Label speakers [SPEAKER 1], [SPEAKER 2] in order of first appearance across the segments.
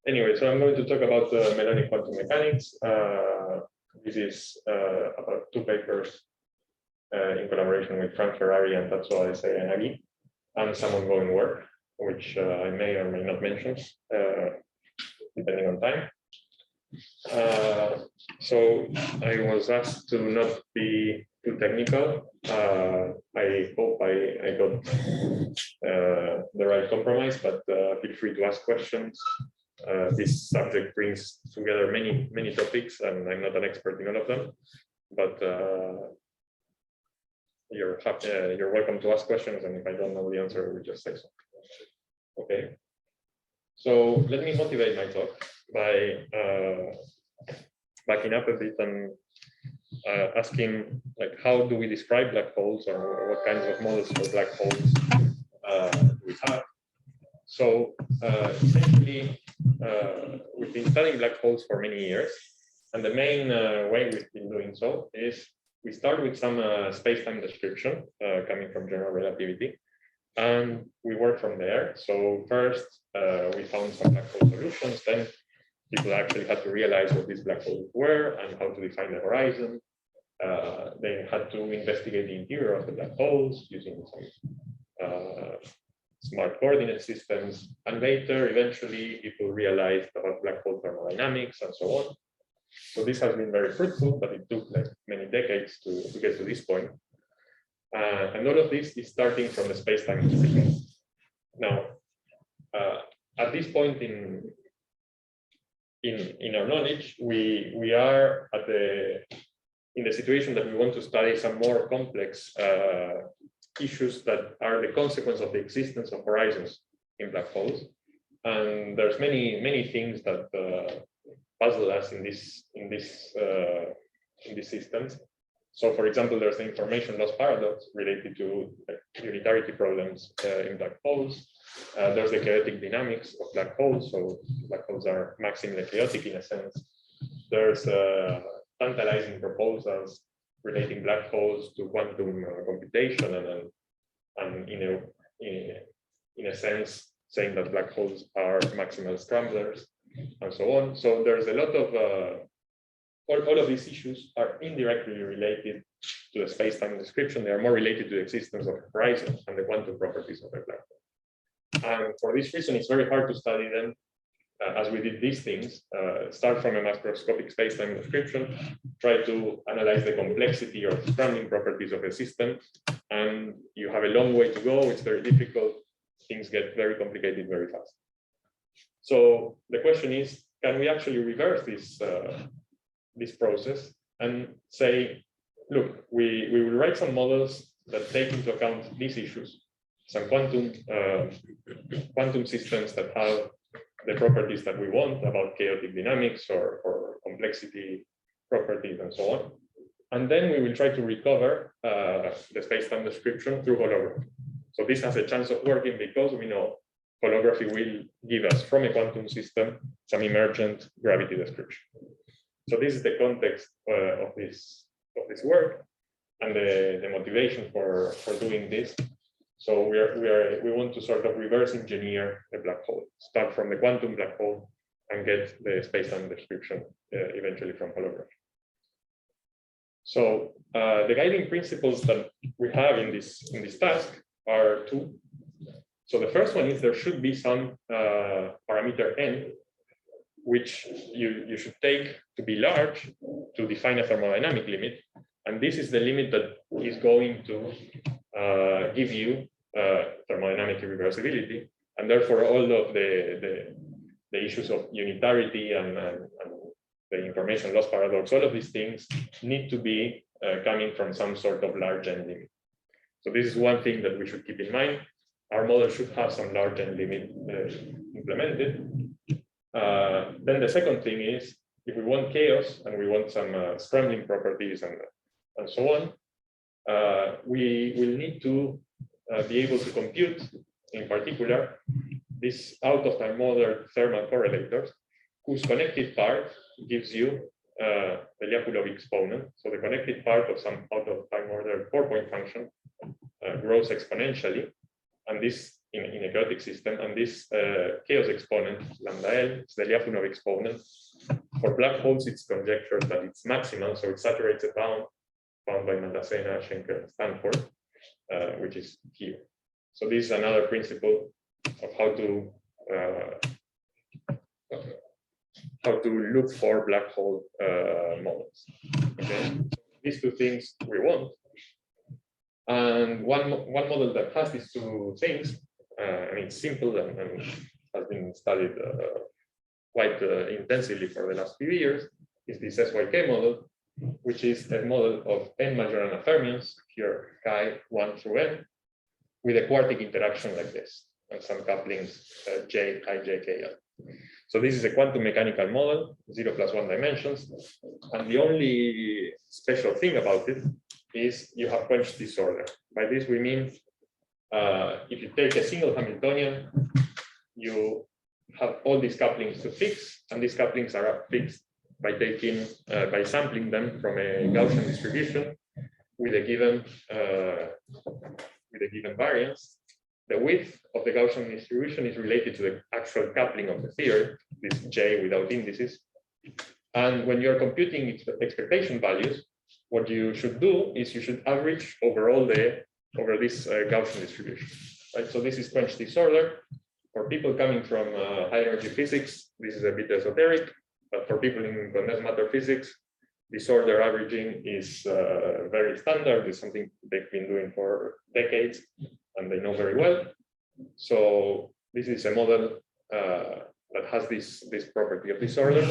[SPEAKER 1] Anyway, so I'm going to talk about Melonic quantum mechanics. This is about 2 papers in collaboration with Frank Ferrari and Tatsuo Nagi, and some ongoing work, which I may or may not mention, depending on time. So I was asked to not be too technical. I hope I got the right compromise, but feel free to ask questions. This subject brings together many topics, and I'm not an expert in all of them, but you're welcome to ask questions, and if I don't know the answer, I will just say so. Okay. So let me motivate my talk by backing up a bit and asking, like, how do we describe black holes, or what kinds of models for black holes do we have? So essentially, we've been studying black holes for many years, and the main way we've been doing so is we start with some space-time description coming from general relativity, and we work from there. So first, we found some black hole solutions. Then people actually had to realize what these black holes were and how to define the horizon. They had to investigate the interior of the black holes using some smart coordinate systems. And later, eventually, people realized about black hole thermodynamics and so on. So this has been very fruitful, but it took like many decades to get to this point. And all of this is starting from the space-time description. Now, at this point in our knowledge, we are in the situation that we want to study some more complex issues that are the consequence of the existence of horizons in black holes. And there's many things that puzzle us in these systems. So, for example, there's the information loss paradox related to unitarity problems in black holes. There's the chaotic dynamics of black holes. So black holes are maximally chaotic in a sense. There's tantalizing proposals relating black holes to quantum computation, and in a sense saying that black holes are maximal scramblers and so on. So there's a lot of all of these issues are indirectly related to the space-time description. They are more related to the existence of horizons and the quantum properties of a black hole. And for this reason, it's very hard to study them as we did these things. Start from a macroscopic space-time description, try to analyze the complexity or scrambling properties of a system, and you have a long way to go. It's very difficult. Things get very complicated very fast. So the question is, can we actually reverse this process and say, look, we will write some models that take into account these issues, some quantum systems that have the properties that we want about chaotic dynamics or complexity properties and so on. And then we will try to recover the space-time description through holography. So this has a chance of working because we know holography will give us from a quantum system some emergent gravity description. So this is the context of this work and the motivation for doing this. So we want to sort of reverse engineer the black hole, start from the quantum black hole and get the space-time description eventually from holography. So the guiding principles that we have in this task are 2. So the first one is there should be some parameter n, which you should take to be large to define a thermodynamic limit. And this is the limit that is going to give you thermodynamic irreversibility. And therefore, all of the issues of unitarity and the information loss paradox, all of these things need to be coming from some sort of large n limit. So this is one thing that we should keep in mind. Our model should have some large n limit implemented. Then the second thing is, if we want chaos and we want some scrambling properties and so on, we will need to be able to compute, in particular, this out-of-time ordered thermal correlators, whose connected part gives you the Lyapunov exponent. So the connected part of some out-of-time ordered 4-point function grows exponentially. and this in a chaotic system, and this chaos exponent, lambda L, is the Lyapunov exponent. For black holes, it's conjectured that it's maximal, so it saturates a bound found by Maldacena, Schenker, Stanford, which is here. So this is another principle of how to look for black hole models. Okay, these two things we want, and one model that has these two things, and it's simple and has been studied quite intensively for the last few years, is this SYK model, which is a model of n Majorana fermions, here chi 1 through n, with a quartic interaction like this, and some couplings j, I, j, k, l. So this is a quantum mechanical model, 0+1 dimensions, and the only special thing about it is you have quench disorder. By this we mean if you take a single Hamiltonian, you have all these couplings to fix, and these couplings are fixed by taking by sampling them from a Gaussian distribution with a given variance. The width of the Gaussian distribution is related to the actual coupling of the theory, this J without indices. And when you're computing its expectation values, what you should do is you should average over this Gaussian distribution. Right? So this is quench disorder. For people coming from high energy physics, this is a bit esoteric, but for people in condensed matter physics, disorder averaging is very standard. It's something they've been doing for decades, and they know very well. So this is a model that has this property of disorder.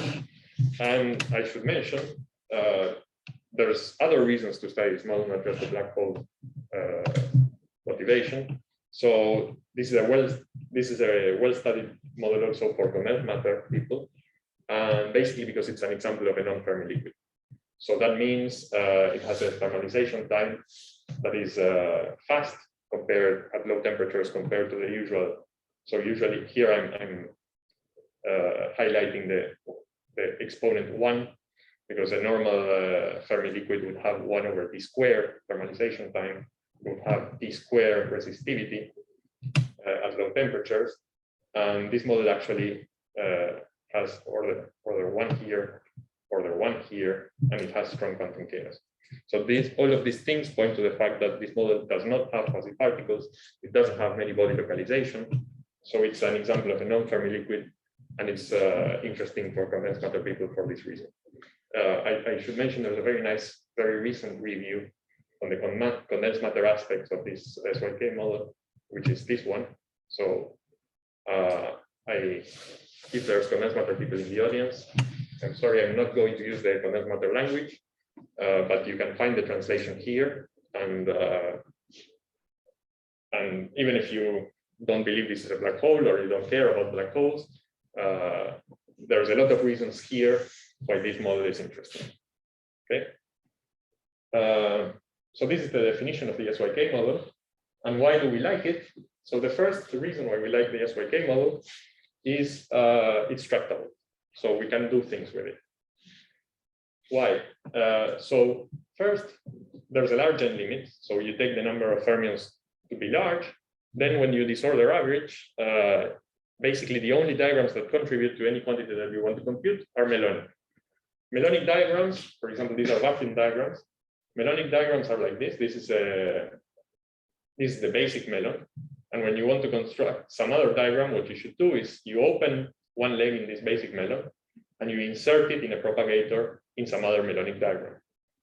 [SPEAKER 1] And I should mention, there's other reasons to study this model, not just the black hole motivation. So this is a well-studied model also for condensed matter people, and basically because it's an example of a non-Fermi liquid. So that means it has a thermalization time that is fast compared at low temperatures compared to the usual. So usually here I'm highlighting the exponent 1, because a normal Fermi liquid would have 1 over t squared thermalization time, would have t squared resistivity at low temperatures, and this model actually has order 1 here, order 1 here, and it has strong quantum chaos. So all of these things point to the fact that this model does not have quasi-particles, it doesn't have many body localization, so it's an example of a non-Fermi liquid, and it's interesting for condensed matter people for this reason. I should mention there's a very nice, very recent review on the condensed matter aspects of this SYK model, which is this one. So if there's condensed matter people in the audience, I'm sorry, I'm not going to use the condensed matter language, but you can find the translation here. And even if you don't believe this is a black hole or you don't care about black holes, there's a lot of reasons here why this model is interesting. Okay. So this is the definition of the SYK model. And why do we like it? So the first reason why we like the SYK model is it's tractable. So we can do things with it. Why? So first, there's a large n limit. So you take the number of fermions to be large. Then when you disorder average, basically the only diagrams that contribute to any quantity that you want to compute are Melonic. Melonic diagrams, for example, these are vacuum diagrams. Melonic diagrams are like this. This is the basic melon. And when you want to construct some other diagram, what you should do is you open one leg in this basic melon and you insert it in a propagator in some other Melonic diagram.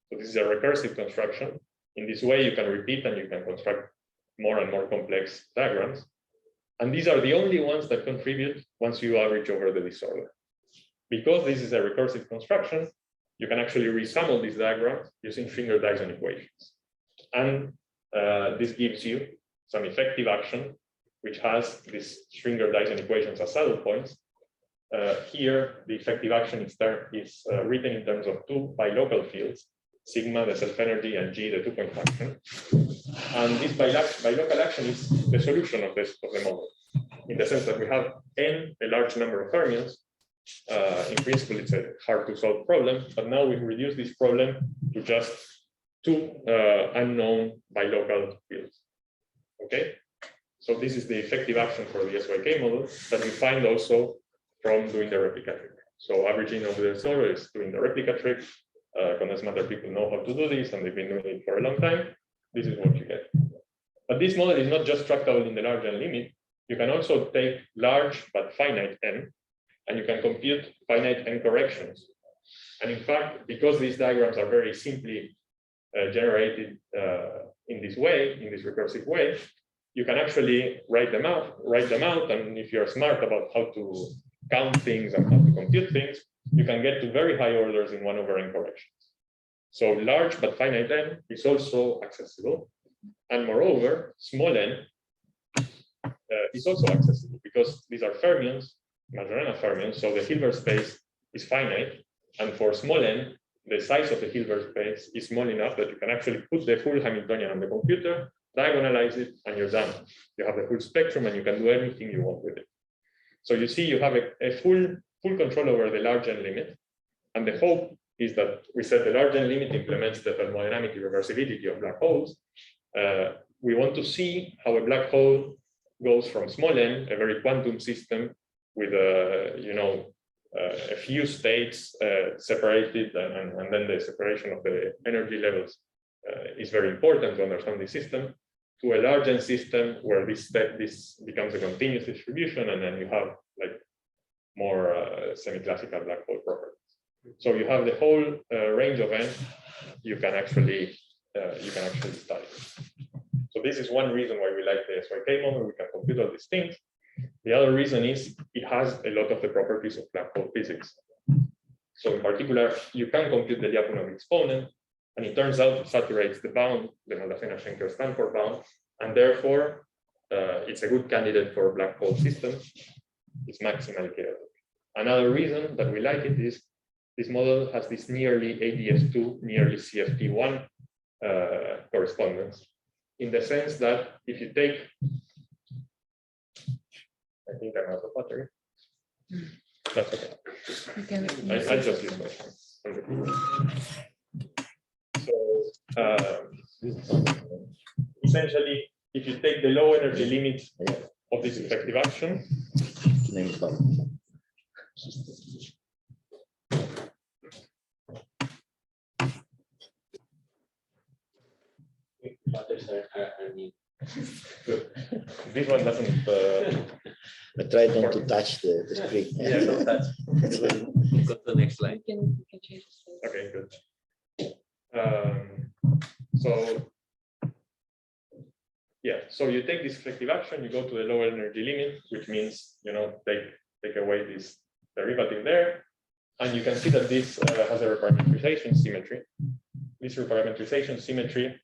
[SPEAKER 1] So this is a recursive construction. In this way, you can repeat and you can construct more and more complex diagrams. And these are the only ones that contribute once you average over the disorder. Because this is a recursive construction, you can actually resample these diagrams using Schwinger-Dyson equations. And this gives you some effective action, which has these Schwinger-Dyson equations as saddle points. Here, the effective action is written in terms of two bilocal fields, sigma, the self-energy, and G, the two-point function. And this bilocal action is the solution of the model, in the sense that we have n, a large number of fermions. In principle, it's a hard-to-solve problem, but now we've reduced this problem to just two unknown bilocal fields. Okay, So this is the effective action for the SYK model that you find also from doing the replica trick. So averaging over the solver is doing the replica trick. Condensed matter people know how to do this, and they've been doing it for a long time. This is what you get. But this model is not just tractable in the large n limit. You can also take large but finite n, and you can compute finite n corrections. And in fact, because these diagrams are very simply generated in this way, in this recursive way, you can actually write them out. And if you're smart about how to count things and how to compute things, you can get to very high orders in 1/n corrections. So large but finite n is also accessible. And moreover, small n is also accessible because these are fermions, Majorana fermions. So the Hilbert space is finite. And for small n, the size of the Hilbert space is small enough that you can actually put the full Hamiltonian on the computer, diagonalize it, and you're done. You have the full spectrum and you can do anything you want with it. So you see, you have a full control over the large n limit. And the hope is that we said the large n limit implements the thermodynamic irreversibility of black holes. We want to see how a black hole goes from small n, a very quantum system with a few states separated, and then the separation of the energy levels is very important to understand the system, to a large n system where this becomes a continuous distribution, and then you have like more semi-classical black hole properties. So you have the whole range of n you can actually study. So this is one reason why we like the SYK model. We can compute all these things. The other reason is it has a lot of the properties of black hole physics. So in particular, you can compute the Lyapunov exponent, and it turns out it saturates the bound, the Moldavina-Schenker-Stanford bound, and therefore it's a good candidate for black hole systems. It's maximally chaotic. Another reason that we like it is this model has this nearly ADS2, nearly CFT1 correspondence, in the sense that if you take, I think I'm out of battery. That's okay. I just use my phone. So essentially, if you take the low energy limit of this effective action, this one doesn't.
[SPEAKER 2] I try not to touch the screen.
[SPEAKER 3] Yeah, don't touch. Go to the next slide.
[SPEAKER 4] You can change the
[SPEAKER 1] Okay, good. So you take this effective action, you go to the lower energy limit, which means take away this derivative there, and you can see that this has a reparametrization symmetry. This reparametrization symmetry,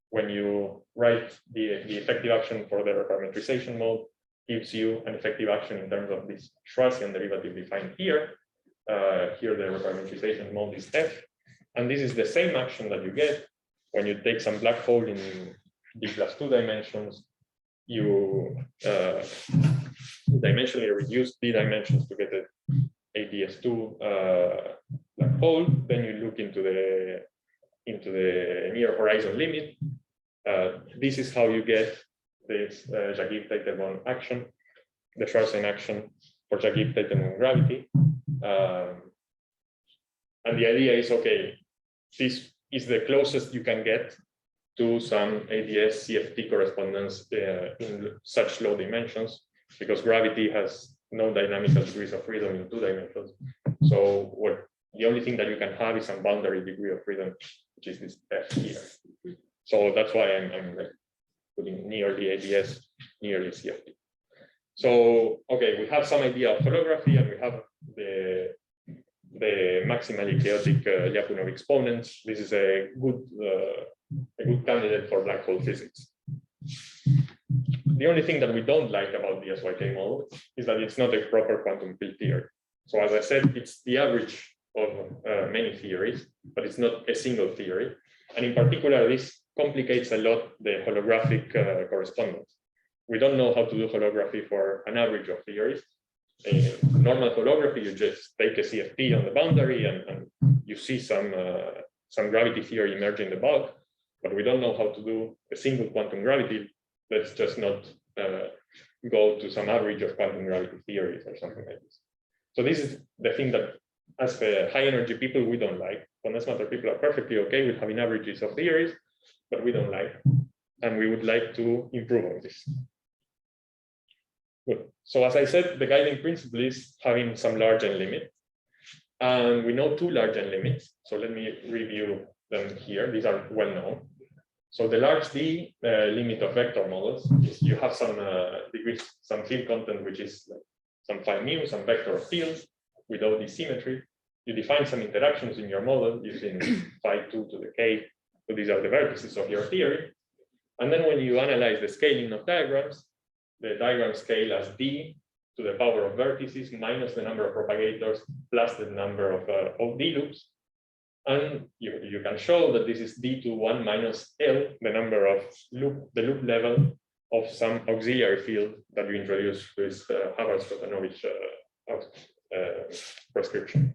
[SPEAKER 1] when you write the effective action for the reparametrization mode, gives you an effective action in terms of this Schwarzian derivative defined here. Here the reparametrization mode is F, and this is the same action that you get when you take some black hole in D+2 dimensions. You dimensionally reduce the dimensions to get an ADS2 black hole. Then you look into the near horizon limit. This is how you get this Schagiv-Teitelbaum action, the Schwarzian action for Schagiv-Teitelbaum gravity. And the idea is, okay, this is the closest you can get to some ADS CFT correspondence in such low dimensions, because gravity has no dynamical degrees of freedom in 2 dimensions. So the only thing that you can have is some boundary degree of freedom, which is this F here. So that's why I'm putting nearly ADS, nearly CFT. So, okay, we have some idea of holography, and we have the maximally chaotic Lyapunov exponents. This is a good candidate for black hole physics. The only thing that we don't like about the SYK model is that it's not a proper quantum field theory. So as I said, it's the average of many theories, but it's not a single theory. And in particular, this complicates a lot the holographic correspondence. We don't know how to do holography for an average of theories. In normal holography, you just take a CFT on the boundary and you see some gravity theory emerging in the bulk, but we don't know how to do a single quantum gravity let's just not go to some average of quantum gravity theories or something like this. So this is the thing that as high energy people, we don't like. Condensed matter people are perfectly okay with having averages of theories, but we don't like. And we would like to improve on this. Good. So as I said, the guiding principle is having some large n limit. And we know two large n limits. So let me review them here. These are well known. So the large D limit of vector models is you have some degrees, some field content, which is like some phi mu, some vector of fields without this symmetry. You define some interactions in your model using phi 2 to the k. So these are the vertices of your theory. And then when you analyze the scaling of diagrams, the diagram scale as D to the power of vertices minus the number of propagators plus the number of D loops. And you can show that this is D to 1 minus L, the number of the loop level of some auxiliary field that you introduce with Haber-Stotanovich prescription.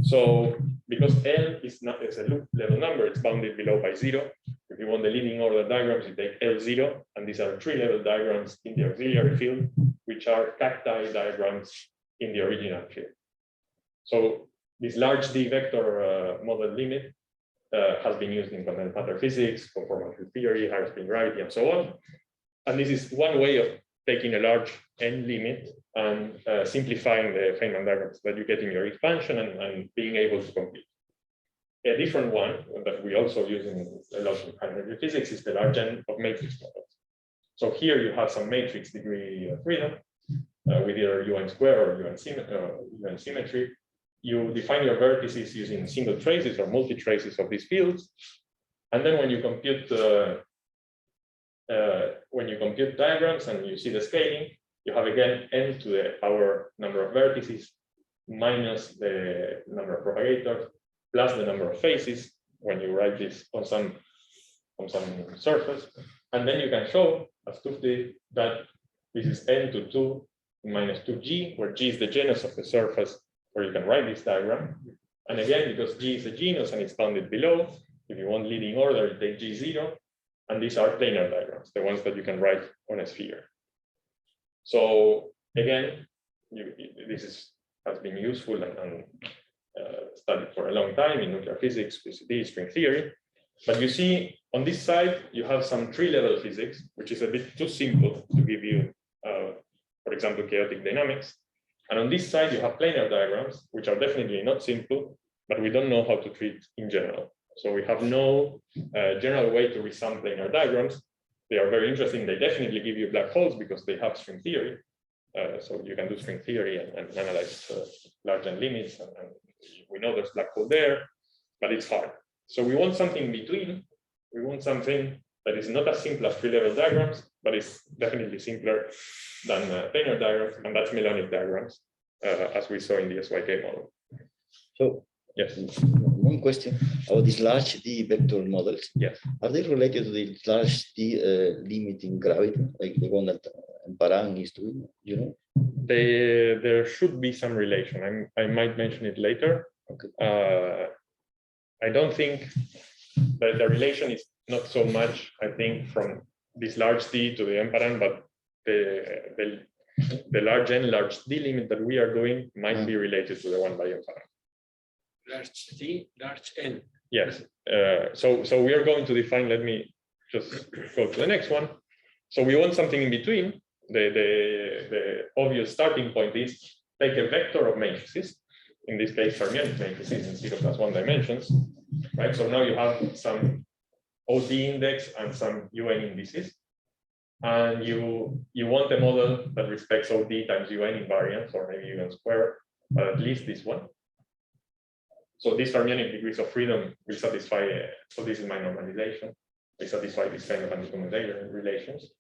[SPEAKER 1] So because L is a loop level number, it's bounded below by 0. If you want the leading order diagrams, you take L0, and these are tree-level diagrams in the auxiliary field, which are cacti diagrams in the original field. So this large D vector model limit has been used in condensed matter physics, conformal field theory, higher spin gravity, and so on. And this is one way of taking a large n limit and simplifying the Feynman diagrams that you get in your expansion and being able to compute. A different one that we also use in a lot of high energy physics is the large n of matrix models. So here you have some matrix degree freedom with either UN square or UN symmetry. You define your vertices using single traces or multi traces of these fields. And then when you compute diagrams and you see the scaling, you have again n to the power number of vertices minus the number of propagators plus the number of faces when you write this on some surface. And then you can show, as Tuf did, that this is n to 2 minus 2g, where g is the genus of the surface where you can write this diagram. And again, because g is a genus and it's bounded below, if you want leading order, you take g0. And these are planar diagrams, the ones that you can write on a sphere. So again, this has been useful and studied for a long time in nuclear physics, PCD, string theory. But you see, on this side, you have some tree-level physics, which is a bit too simple to give you, for example, chaotic dynamics. And on this side, you have planar diagrams, which are definitely not simple, but we don't know how to treat in general. So we have no general way to resum planar diagrams. They are very interesting. They definitely give you black holes because they have string theory. So you can do string theory and analyze large n limits. And we know there's black hole there, but it's hard. So we want something in between. We want something that is not as simple as tree-level diagrams, but is definitely simpler than planar diagrams, and that's Melonic diagrams, as we saw in the SYK model.
[SPEAKER 2] So
[SPEAKER 1] yes.
[SPEAKER 2] One question about these large D vector models.
[SPEAKER 1] Yes.
[SPEAKER 2] Are they related to the large D limiting gravity, like the one that Parang is doing? You know,
[SPEAKER 1] there should be some relation. I might mention it later.
[SPEAKER 2] Okay.
[SPEAKER 1] I don't think that the relation is not so much, I think, from this large D to the M-Parang, but the large N, large D limit that we are doing might be related to the one by M-Parang.
[SPEAKER 4] Large D, large N.
[SPEAKER 1] Yes. So we are going to define, let me just go to the next one. So we want something in between. The obvious starting point is take a vector of matrices, in this case fermionic matrices in 0 plus 1 dimensions, right? So now you have some OD index and some UN indices, and you want a model that respects OD times UN invariance, or maybe UN squared, but at least this one. So these fermionic degrees of freedom will satisfy, so this is my normalization, we satisfy this kind of anti-commutator relations.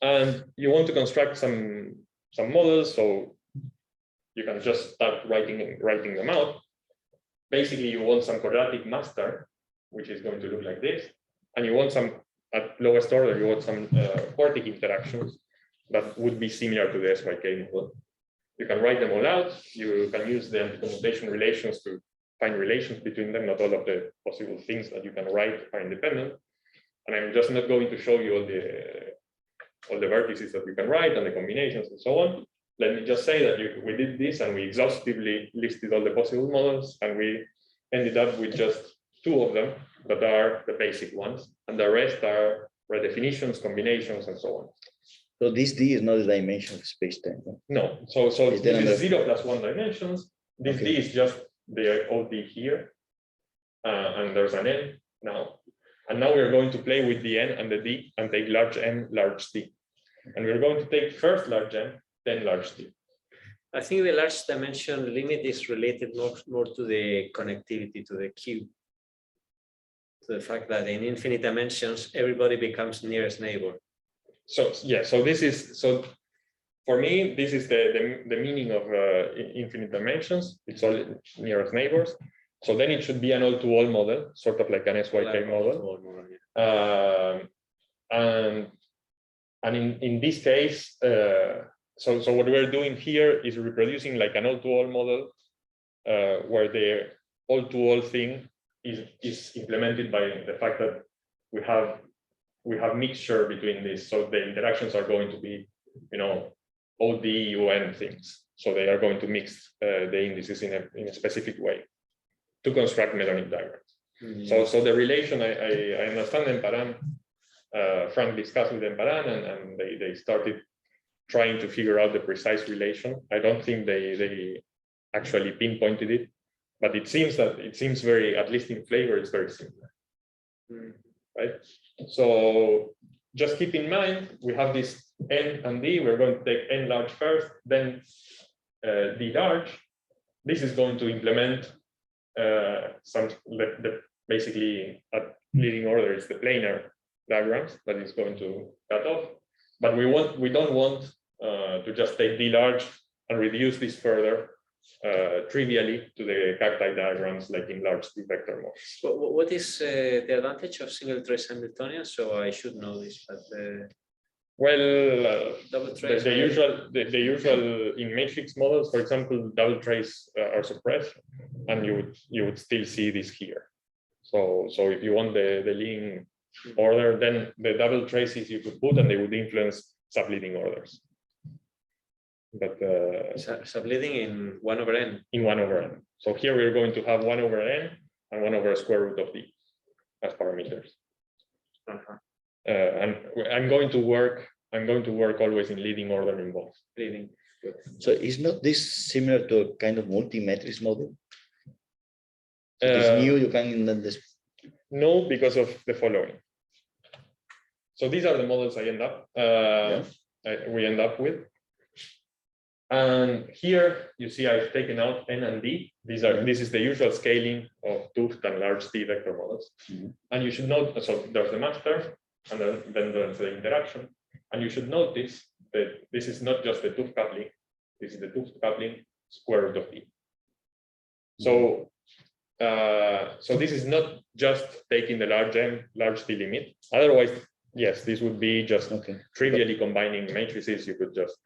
[SPEAKER 1] And you want to construct some models, so you can just start writing them out. Basically, you want some quadratic master, which is going to look like this. And you want some, at lowest order, you want some quartic interactions that would be similar to the SYK model. You can write them all out. You can use the anti-commutation relations to find relations between them. Not all of the possible things that you can write are independent. And I'm just not going to show you all the vertices that you can write and the combinations and so on. Let me just say that we did this and we exhaustively listed all the possible models, and we ended up with just 2 of them that are the basic ones, and the rest are redefinitions, combinations, and so on.
[SPEAKER 2] So this D is not the dimension of space-time.
[SPEAKER 1] No, so this is 0 plus 1 dimensions. This D is just the old D here, and there's an N now. And now we're going to play with the N and the D and take large N, large D. And we're going to take first large N, then large D.
[SPEAKER 3] I think the large dimension limit is related more to the connectivity, to the Q. To the fact that in infinite dimensions, everybody becomes nearest neighbor.
[SPEAKER 1] So yeah, so this is, so for me, this is the meaning of infinite dimensions. It's all nearest neighbors. So then it should be an all-to-all model, sort of like an SYK model. And in this case, so what we're doing here is reproducing like an all-to-all model where the all-to-all thing is implemented by the fact that we have mixture between this. So the interactions are going to be, OD, UN things. So they are going to mix the indices in a specific way to construct Melonic diagrams. Mm-hmm. So the relation, I understand Emparan, Frank discussed with Emparan, and they started trying to figure out the precise relation. I don't think they actually pinpointed it, but it seems very, at least in flavor, it's very similar. Mm-hmm. Right? So just keep in mind, we have this N and D. We're going to take N large first, then D large. This is going to implement basically at leading order is the planar diagrams that is going to cut off. But we don't want to just take D large and reduce this further trivially to the cacti diagrams like in large D vector models.
[SPEAKER 3] What is the advantage of single trace Hamiltonian? So I should know this, but double trace. The usual in matrix models, for example, double trace are suppressed, and you would still see this here. So if you want the leading order, then the double traces you could put, and they would influence subleading orders. But subleading in 1 over n.
[SPEAKER 1] In 1 over n. So here we're going to have 1 over n and 1 over square root of d as parameters. And I'm going to work always in leading order in both.
[SPEAKER 3] Leading.
[SPEAKER 2] So is not this similar to a kind of multimatrix model? So this new you can in this.
[SPEAKER 1] No, because of the following. So these are the models we end up with. And here you see I've taken out N and D. This is the usual scaling of 2 and large D vector models. Mm-hmm. And you should note, so there's the master, and then there's the interaction. And you should notice that this is not just the 2 coupling, this is the 2 coupling square root of D. So this is not just taking the large M, large D limit. Otherwise, yes, this would be just trivially combining matrices. You could just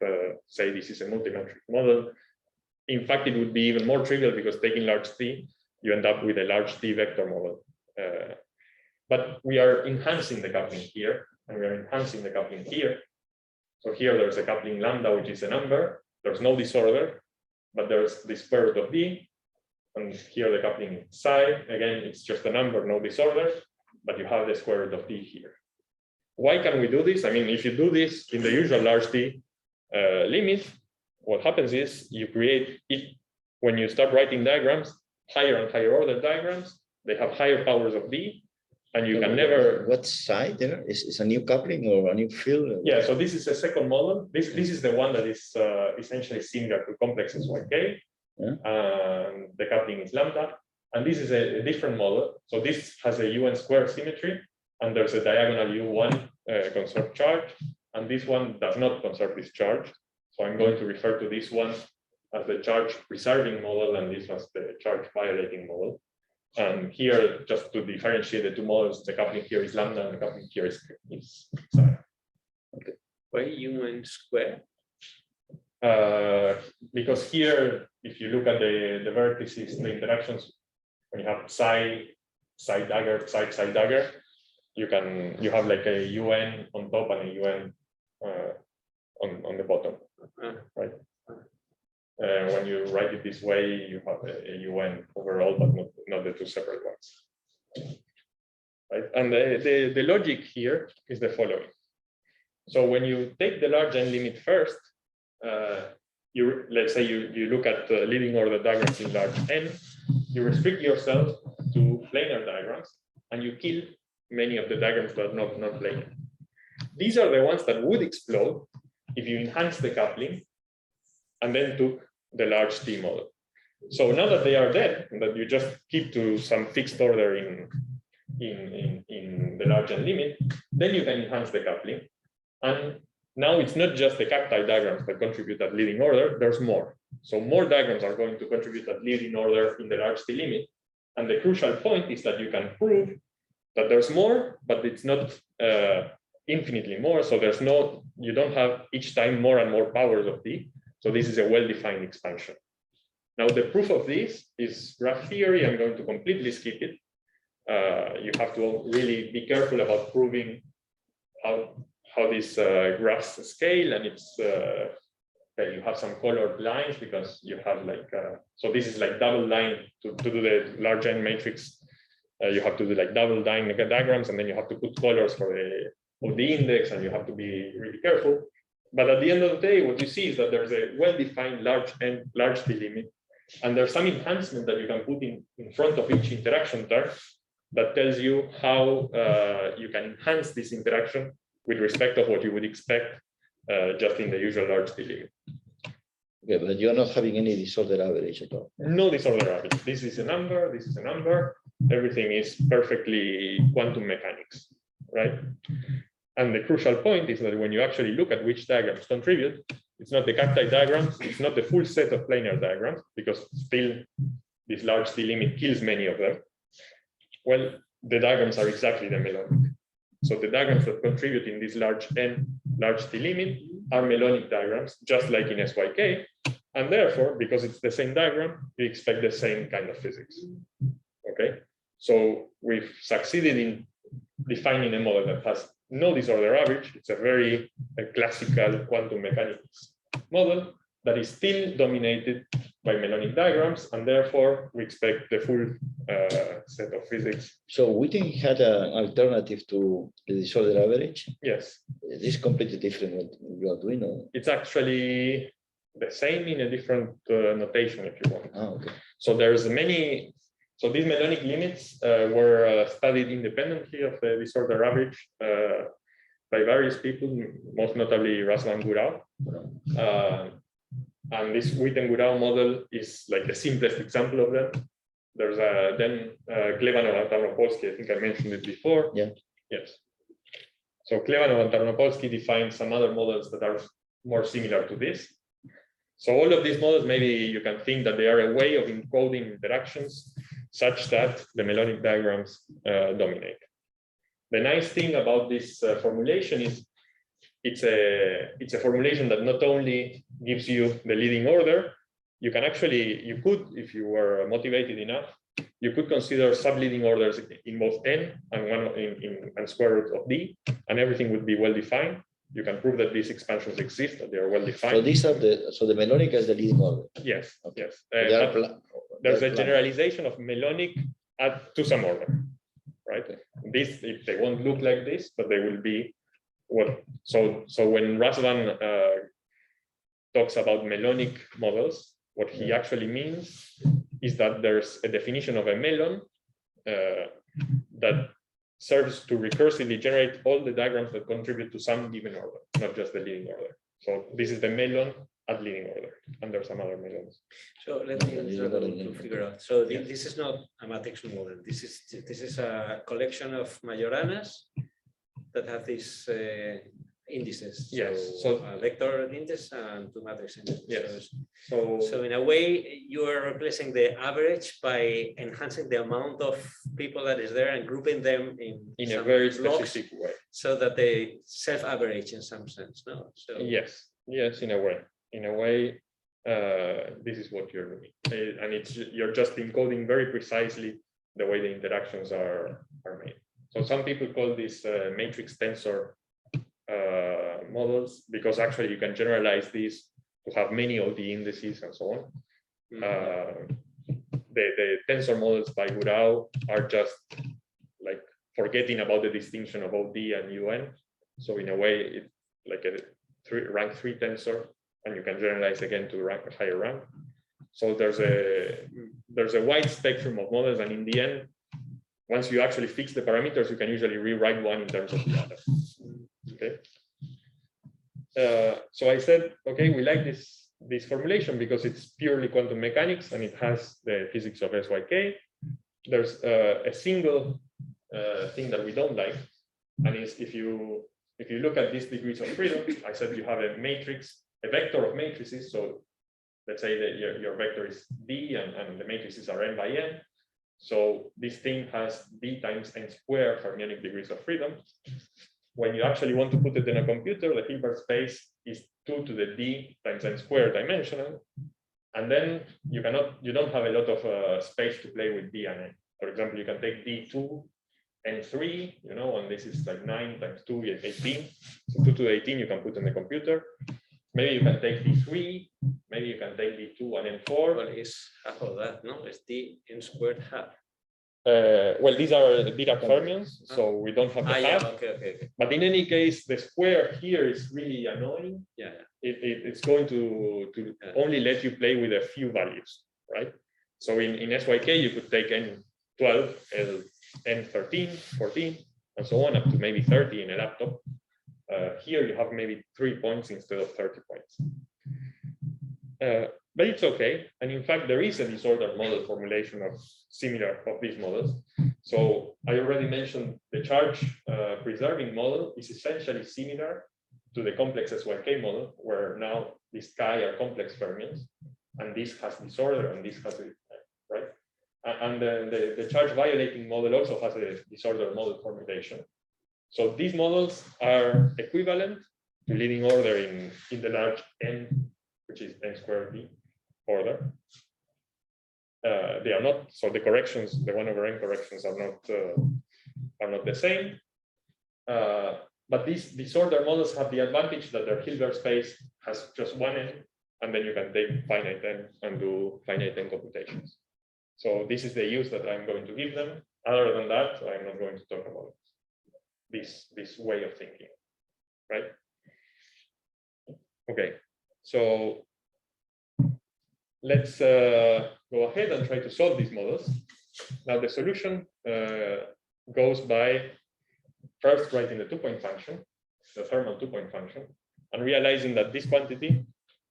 [SPEAKER 1] say this is a multimatrix model. In fact, it would be even more trivial because taking large D, you end up with a large D vector model. But we are enhancing the coupling here, and we are enhancing the coupling here. So here there's a coupling lambda, which is a number. There's no disorder, but there's the square root of D. And here the coupling is psi. Again, it's just a number, no disorder, but you have the square root of D here. Why can we do this? I mean, if you do this in the usual large D limit, what happens is you create, when you start writing diagrams, higher and higher order diagrams, they have higher powers of D, and you can never.
[SPEAKER 2] What side there is a new coupling or a new field?
[SPEAKER 1] Yeah, so this is a second model. This is the one that is essentially similar to complex SYK. Yeah. The coupling is lambda, and this is a different model. So this has a UN square symmetry, and there's a diagonal U1 conserved charge, and this one does not conserve this charge. So I'm going to refer to this one as the charge preserving model, and this was the charge violating model. And here, just to differentiate the 2 models, the coupling here is lambda, and the coupling here is psi.
[SPEAKER 3] Okay. Why UN square?
[SPEAKER 1] Because here, if you look at the vertices, the interactions, when you have psi dagger, psi dagger,
[SPEAKER 3] you have like a UN on top and a UN on the bottom, right? When you write it this way, you have a UN overall, but not the two separate ones. Right? And the logic here is the following. So when you take the large n limit first, let's say you look at leading order diagrams in large n, you restrict yourself to planar diagrams, and you kill many of the diagrams that are not planar. These are the ones that would explode if you enhance the coupling and then took the large T model. So now that they are dead, and that you just keep to some fixed order in the large n limit, then you can enhance the coupling. And now it's not just the cacti diagrams that contribute that leading order, there's more. So more diagrams are going to contribute that leading order in the large T limit. And the crucial point is that you can prove that there's more, but it's not infinitely more. So you don't have each time more and more powers of T. So this is a well-defined expansion. Now the proof of this is graph theory. I'm going to completely skip it. You have to really be careful about proving how these graphs scale, and it's you have some colored lines because you have like so this is like double line to do the large n matrix. You have to do like double line diagrams, and then you have to put colors for the index, and you have to be really careful. But at the end of the day, what you see is that there's a well-defined large T limit, and there's some enhancement that you can put in front of each interaction term that tells you how you can enhance this interaction with respect of what you would expect just in the usual large T limit.
[SPEAKER 2] Okay, but you're not having any disorder average at all.
[SPEAKER 3] No disorder average. This is a number, this is a number. Everything is perfectly quantum mechanics, right? And the crucial point is that when you actually look at which diagrams contribute, it's not the cacti diagrams, it's not the full set of planar diagrams, because still this large T limit kills many of them. Well, the diagrams are exactly the Melonic. So the diagrams that contribute in this large T limit are Melonic diagrams, just like in SYK. And therefore, because it's the same diagram, we expect the same kind of physics. Okay, so we've succeeded in defining a model that has no disorder average. It's a very classical quantum mechanics model that is still dominated by Melonic diagrams, and therefore we expect the full set of physics.
[SPEAKER 2] So we think it had an alternative to the disorder average.
[SPEAKER 3] Yes.
[SPEAKER 2] This is completely different what you are doing. Or?
[SPEAKER 3] It's actually the same in a different notation, if you want.
[SPEAKER 2] Ah, okay.
[SPEAKER 3] So there's many. So these Melonic limits were studied independently of the disorder average by various people, most notably Razvan Gurau. And this Witten-Gurau model is like the simplest example of that. There's then Klebanov and Tarnopolsky, I think I mentioned it before.
[SPEAKER 2] Yeah.
[SPEAKER 3] Yes. So Klebanov and Tarnopolsky defined some other models that are more similar to this. So all of these models, maybe you can think that they are a way of encoding interactions such that the Melonic diagrams dominate. The nice thing about this formulation is it's a formulation that not only gives you the leading order, you could, if you were motivated enough, you could consider subleading orders in both n and one in square root of d, and everything would be well defined. You can prove that these expansions exist, that they are well defined.
[SPEAKER 2] So these are the Melonic as the leading order.
[SPEAKER 3] Yes,
[SPEAKER 2] Okay.
[SPEAKER 3] yes. There's a generalization of Melonic to some order, right?
[SPEAKER 2] Okay.
[SPEAKER 3] This, they won't look like this, but they will be what. So when Razvan talks about Melonic models, what he actually means is that there's a definition of a melon that serves to recursively generate all the diagrams that contribute to some given order, not just the leading order. So this is the melon at leading order, and there are some other melons.
[SPEAKER 4] So let me to figure out. So this is not a matrix model. This is a collection of Majoranas that have these indices.
[SPEAKER 3] Yes.
[SPEAKER 4] So a vector index and two matrix indices.
[SPEAKER 3] Yes.
[SPEAKER 4] So in a way, you are replacing the average by enhancing the amount of people that is there and grouping them in
[SPEAKER 3] a very specific way,
[SPEAKER 4] so that they self-average in some sense. No. So
[SPEAKER 3] yes, in a way. In a way, this is what you're doing, and you're just encoding very precisely the way the interactions are made.
[SPEAKER 1] So some people call this matrix tensor models, because actually you can generalize these to have many OD indices and so on. The tensor models by Gurau are just like forgetting about the distinction of OD and UN. So in a way, it's like a rank 3 tensor, and you can generalize again to rank higher rank. So there's a wide spectrum of models, and in the end, once you actually fix the parameters, you can usually rewrite one in terms of the other. Okay. So I said, okay, we like this formulation because it's purely quantum mechanics and it has the physics of SYK. There's a single thing that we don't like, and is if you look at these degrees of freedom, I said you have a matrix, a vector of matrices. So let's say that your vector is D and the matrices are n by n. So this thing has D times n squared fermionic degrees of freedom. When you actually want to put it in a computer, the Hilbert space is 2 to the D times n squared dimensional. And then you don't have a lot of space to play with D and n. For example, you can take D2, N3, and this is like 9 times 2 is 18. So 2 to the 18 you can put in the computer. Maybe you can take D3, maybe you can take D2 and N4.
[SPEAKER 4] Well, it's half of that, no? It's D n squared half.
[SPEAKER 1] Well, these are Dirac fermions, so we don't have the half.
[SPEAKER 4] Yeah, okay.
[SPEAKER 1] But in any case, the square here is really annoying.
[SPEAKER 4] Yeah.
[SPEAKER 1] It's going to only let you play with a few values, right? So in SYK, you could take N12, N13, 14, and so on, up to maybe 30 in a laptop. Here you have maybe 3 points instead of 30 points. But it's okay. And in fact, there is a disordered model formulation of these models. So I already mentioned the charge preserving model is essentially similar to the complex SYK model, where now these chi are complex fermions, and this has disorder and this has it, right? And then the charge violating model also has a disordered model formulation. So these models are equivalent to leading order in the large n, which is n squared d order. They are not, so the corrections, the 1/n corrections are not the same. But these disorder models have the advantage that their Hilbert space has just one n, and then you can take finite n and do finite n computations. So this is the use that I'm going to give them. Other than that, I'm not going to talk about this way of thinking, right? Okay, so let's go ahead and try to solve these models. Now the solution goes by first writing the 2-point function, the thermal 2-point function, and realizing that this quantity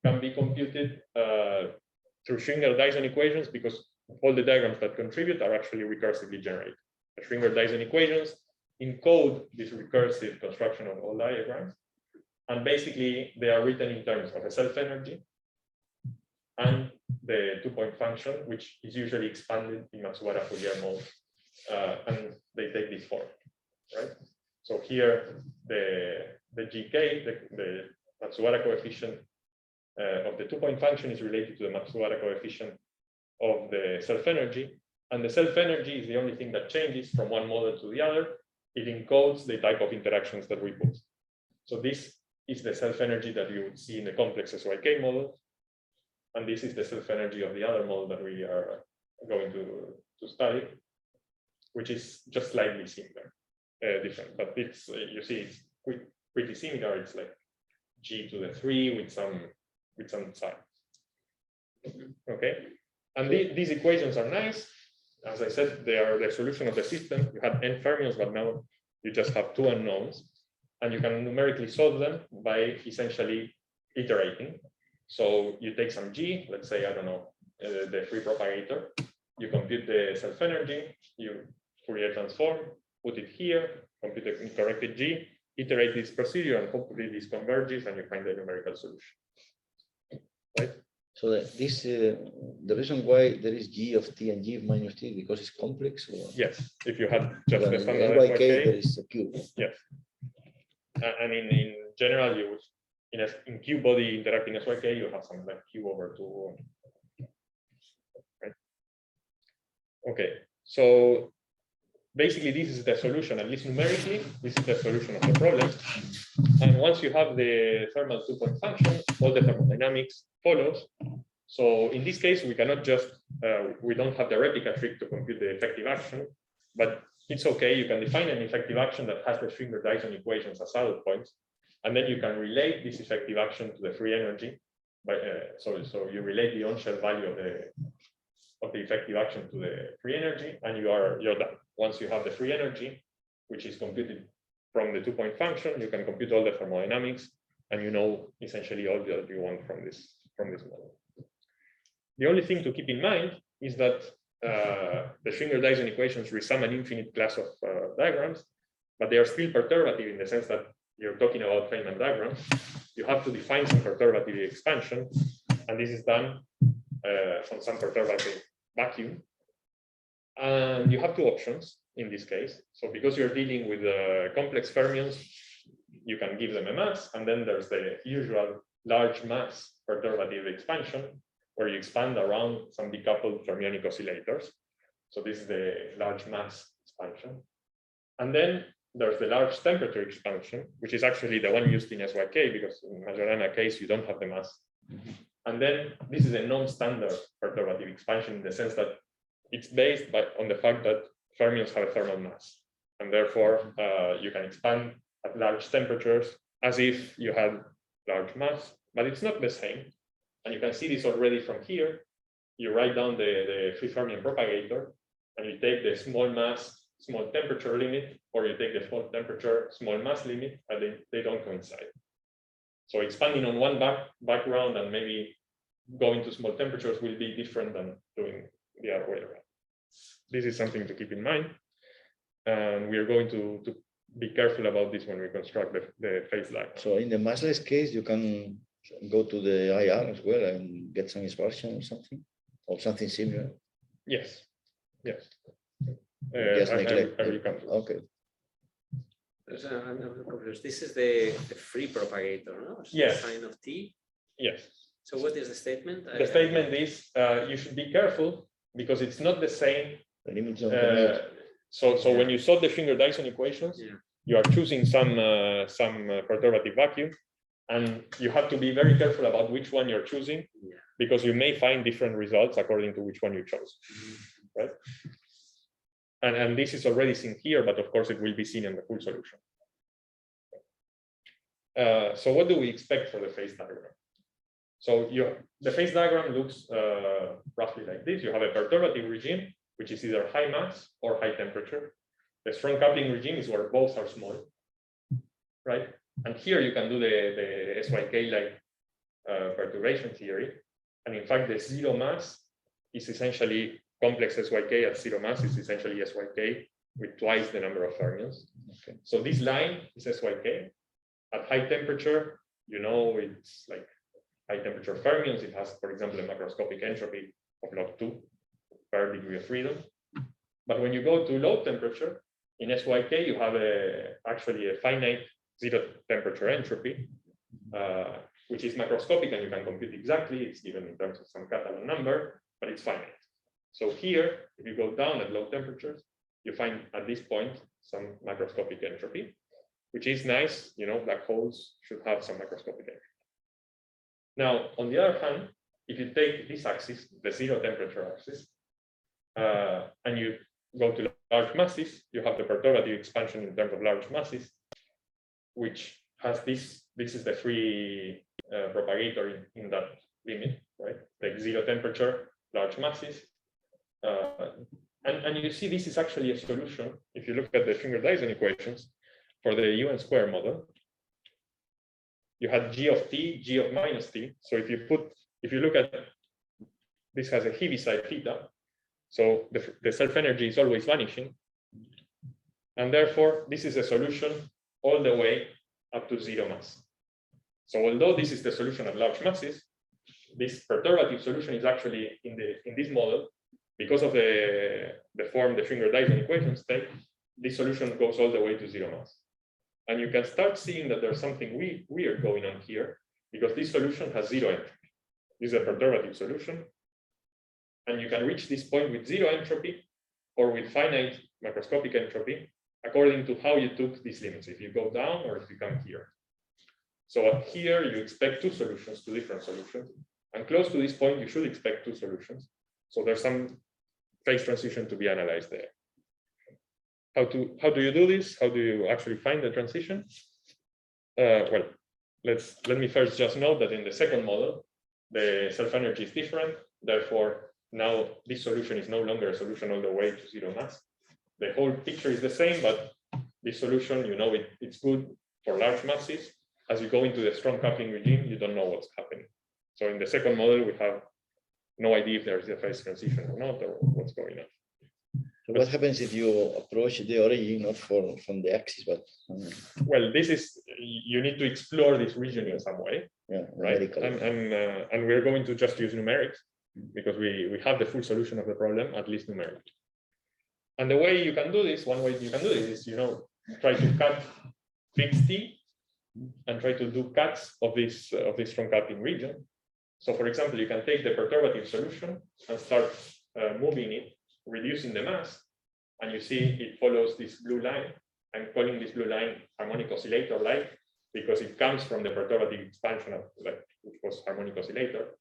[SPEAKER 1] can be computed through Schwinger-Dyson equations, because all the diagrams that contribute are actually recursively generated. The Schwinger-Dyson equations encode this recursive construction of all diagrams, and basically they are written in terms of a self-energy and the 2-point function, which is usually expanded in Matsuwara-Fourier mode, and they take this form, right? So here the GK, the Matsuwara coefficient of the 2-point function is related to the Matsuwara coefficient of the self-energy, and the self-energy is the only thing that changes from one model to the other. It encodes the type of interactions that we put. So this is the self-energy that you would see in the complex SYK model, and this is the self-energy of the other model that we are going to study, which is just slightly similar, different, but it's you see it's pretty similar. It's like g to the 3 with some signs. Okay, and these equations are nice. As I said, they are the solution of the system. You had n fermions, but now you just have 2 unknowns, and you can numerically solve them by essentially iterating. So you take some g, let's say, I don't know, the free propagator, you compute the self-energy, you Fourier transform, put it here, compute the corrected g, iterate this procedure, and hopefully this converges, and you find the numerical solution. Right?
[SPEAKER 2] So the reason why there is g of t and g of minus t, because it's complex? Or?
[SPEAKER 1] Yes, if you had just the standard
[SPEAKER 2] SYK, there is a cube.
[SPEAKER 1] Yes. And in general, you would, in Q body interacting SYK, you have something like Q over 2. Right? Okay, so basically this is the solution, at least numerically, this is the solution of the problem. And once you have the thermal two-point function, all the thermodynamics follows. So in this case, we cannot just, we don't have the replica trick to compute the effective action, but it's okay. You can define an effective action that has the Schwinger-Dyson equations as saddle points, and then you can relate this effective action to the free energy. So you relate the on-shell value of the effective action to the free energy, and you're done. Once you have the free energy, which is computed from the two-point function, you can compute all the thermodynamics, and you know essentially all that you want from this model. The only thing to keep in mind is that the Schwinger-Dyson equations resum an infinite class of diagrams, but they are still perturbative in the sense that you're talking about Feynman diagrams. You have to define some perturbative expansion, and this is done on some perturbative vacuum. And you have two options in this case. So because you're dealing with complex fermions, you can give them a mass, and then there's the usual large mass perturbative expansion, where you expand around some decoupled fermionic oscillators. So this is the large mass expansion. And then there's the large temperature expansion, which is actually the one used in SYK, because in Majorana case, you don't have the mass. And then this is a non-standard perturbative expansion in the sense that it's based on the fact that fermions have a thermal mass. And therefore, you can expand at large temperatures as if you had large mass, but it's not the same. And you can see this already from here. You write down the free fermion propagator, and you take the small mass, small temperature limit, or you take the small temperature, small mass limit, and they don't coincide. So expanding on one background and maybe going to small temperatures will be different than doing the other way around. This is something to keep in mind. And we are going to be careful about this when we construct the phase lag.
[SPEAKER 2] So in the massless case, you can go to the IR as well and get some dispersion or something similar.
[SPEAKER 1] Yes. Yes.
[SPEAKER 2] Just neglect.
[SPEAKER 1] I will come to this.
[SPEAKER 2] Okay.
[SPEAKER 4] I'm confused. This is the free propagator, no?
[SPEAKER 1] Yes.
[SPEAKER 4] Sign of T.
[SPEAKER 1] Yes.
[SPEAKER 4] So what is the statement?
[SPEAKER 1] The statement is you should be careful because it's not the same.
[SPEAKER 2] The limits of the
[SPEAKER 1] So when you solve the Schwinger-Dyson equations, you are choosing some perturbative vacuum, and you have to be very careful about which one you're choosing, because you may find different results according to which one you chose, right? And this is already seen here, but of course it will be seen in the full solution. So what do we expect for the phase diagram? So the phase diagram looks roughly like this. You have a perturbative regime, which is either high mass or high temperature. The strong coupling regime is where both are small, right? And here you can do the SYK-like perturbation theory. And in fact, the zero mass is essentially complex SYK at zero mass is essentially SYK with twice the number of fermions. Okay. So this line is SYK. At high temperature, you know, it's like high temperature fermions. It has, for example, a macroscopic entropy of log 2 per degree of freedom. But when you go to low temperature, in SYK, you have actually a finite zero temperature entropy, which is macroscopic and you can compute exactly. It's given in terms of some Catalan number, but it's finite. So here, if you go down at low temperatures, you find at this point some macroscopic entropy, which is nice. You know, black holes should have some macroscopic entropy. Now, on the other hand, if you take this axis, the zero temperature axis, and you go to large masses, you have the perturbative expansion in terms of large masses, which has this is the free propagator in that limit, right? Like zero temperature, large masses. And you see this is actually a solution. If you look at the Schwinger-Dyson equations for the UN square model, you had G of T, G of minus T. So if you look at, this has a Heaviside theta. So the self-energy is always vanishing. And therefore, this is a solution all the way up to zero mass. So although this is the solution at large masses, this perturbative solution is actually in this model, because of the form the Schwinger-Dyson equations take, this solution goes all the way to zero mass. And you can start seeing that there's something weird going on here, because this solution has zero entropy. This is a perturbative solution. And you can reach this point with zero entropy or with finite macroscopic entropy according to how you took these limits, if you go down or if you come here. So up here, you expect two solutions, two different solutions. And close to this point, you should expect two solutions. So there's some phase transition to be analyzed there. How do you do this? How do you actually find the transition? Well, let me first just note that in the second model, the self-energy is different. Therefore, now this solution is no longer a solution all the way to zero mass. The whole picture is the same, but this solution, you know, it's good for large masses. As you go into the strong coupling regime, you don't know what's happening. So in the second model, we have no idea if there's a phase transition or not, or what's going on.
[SPEAKER 2] So what happens if you approach the origin not from the axis, but
[SPEAKER 1] well, this is, you need to explore this region in some way,
[SPEAKER 2] yeah,
[SPEAKER 1] right? And we're going to just use numerics because we have the full solution of the problem, at least numerically. And the way you can do this, one way you can do this is, you know, try to cut fixed T and try to do cuts of this strong coupling region. So for example, you can take the perturbative solution and start moving it, reducing the mass, and you see it follows this blue line. I'm calling this blue line harmonic oscillator-like because it comes from the perturbative expansion of which was harmonic oscillator.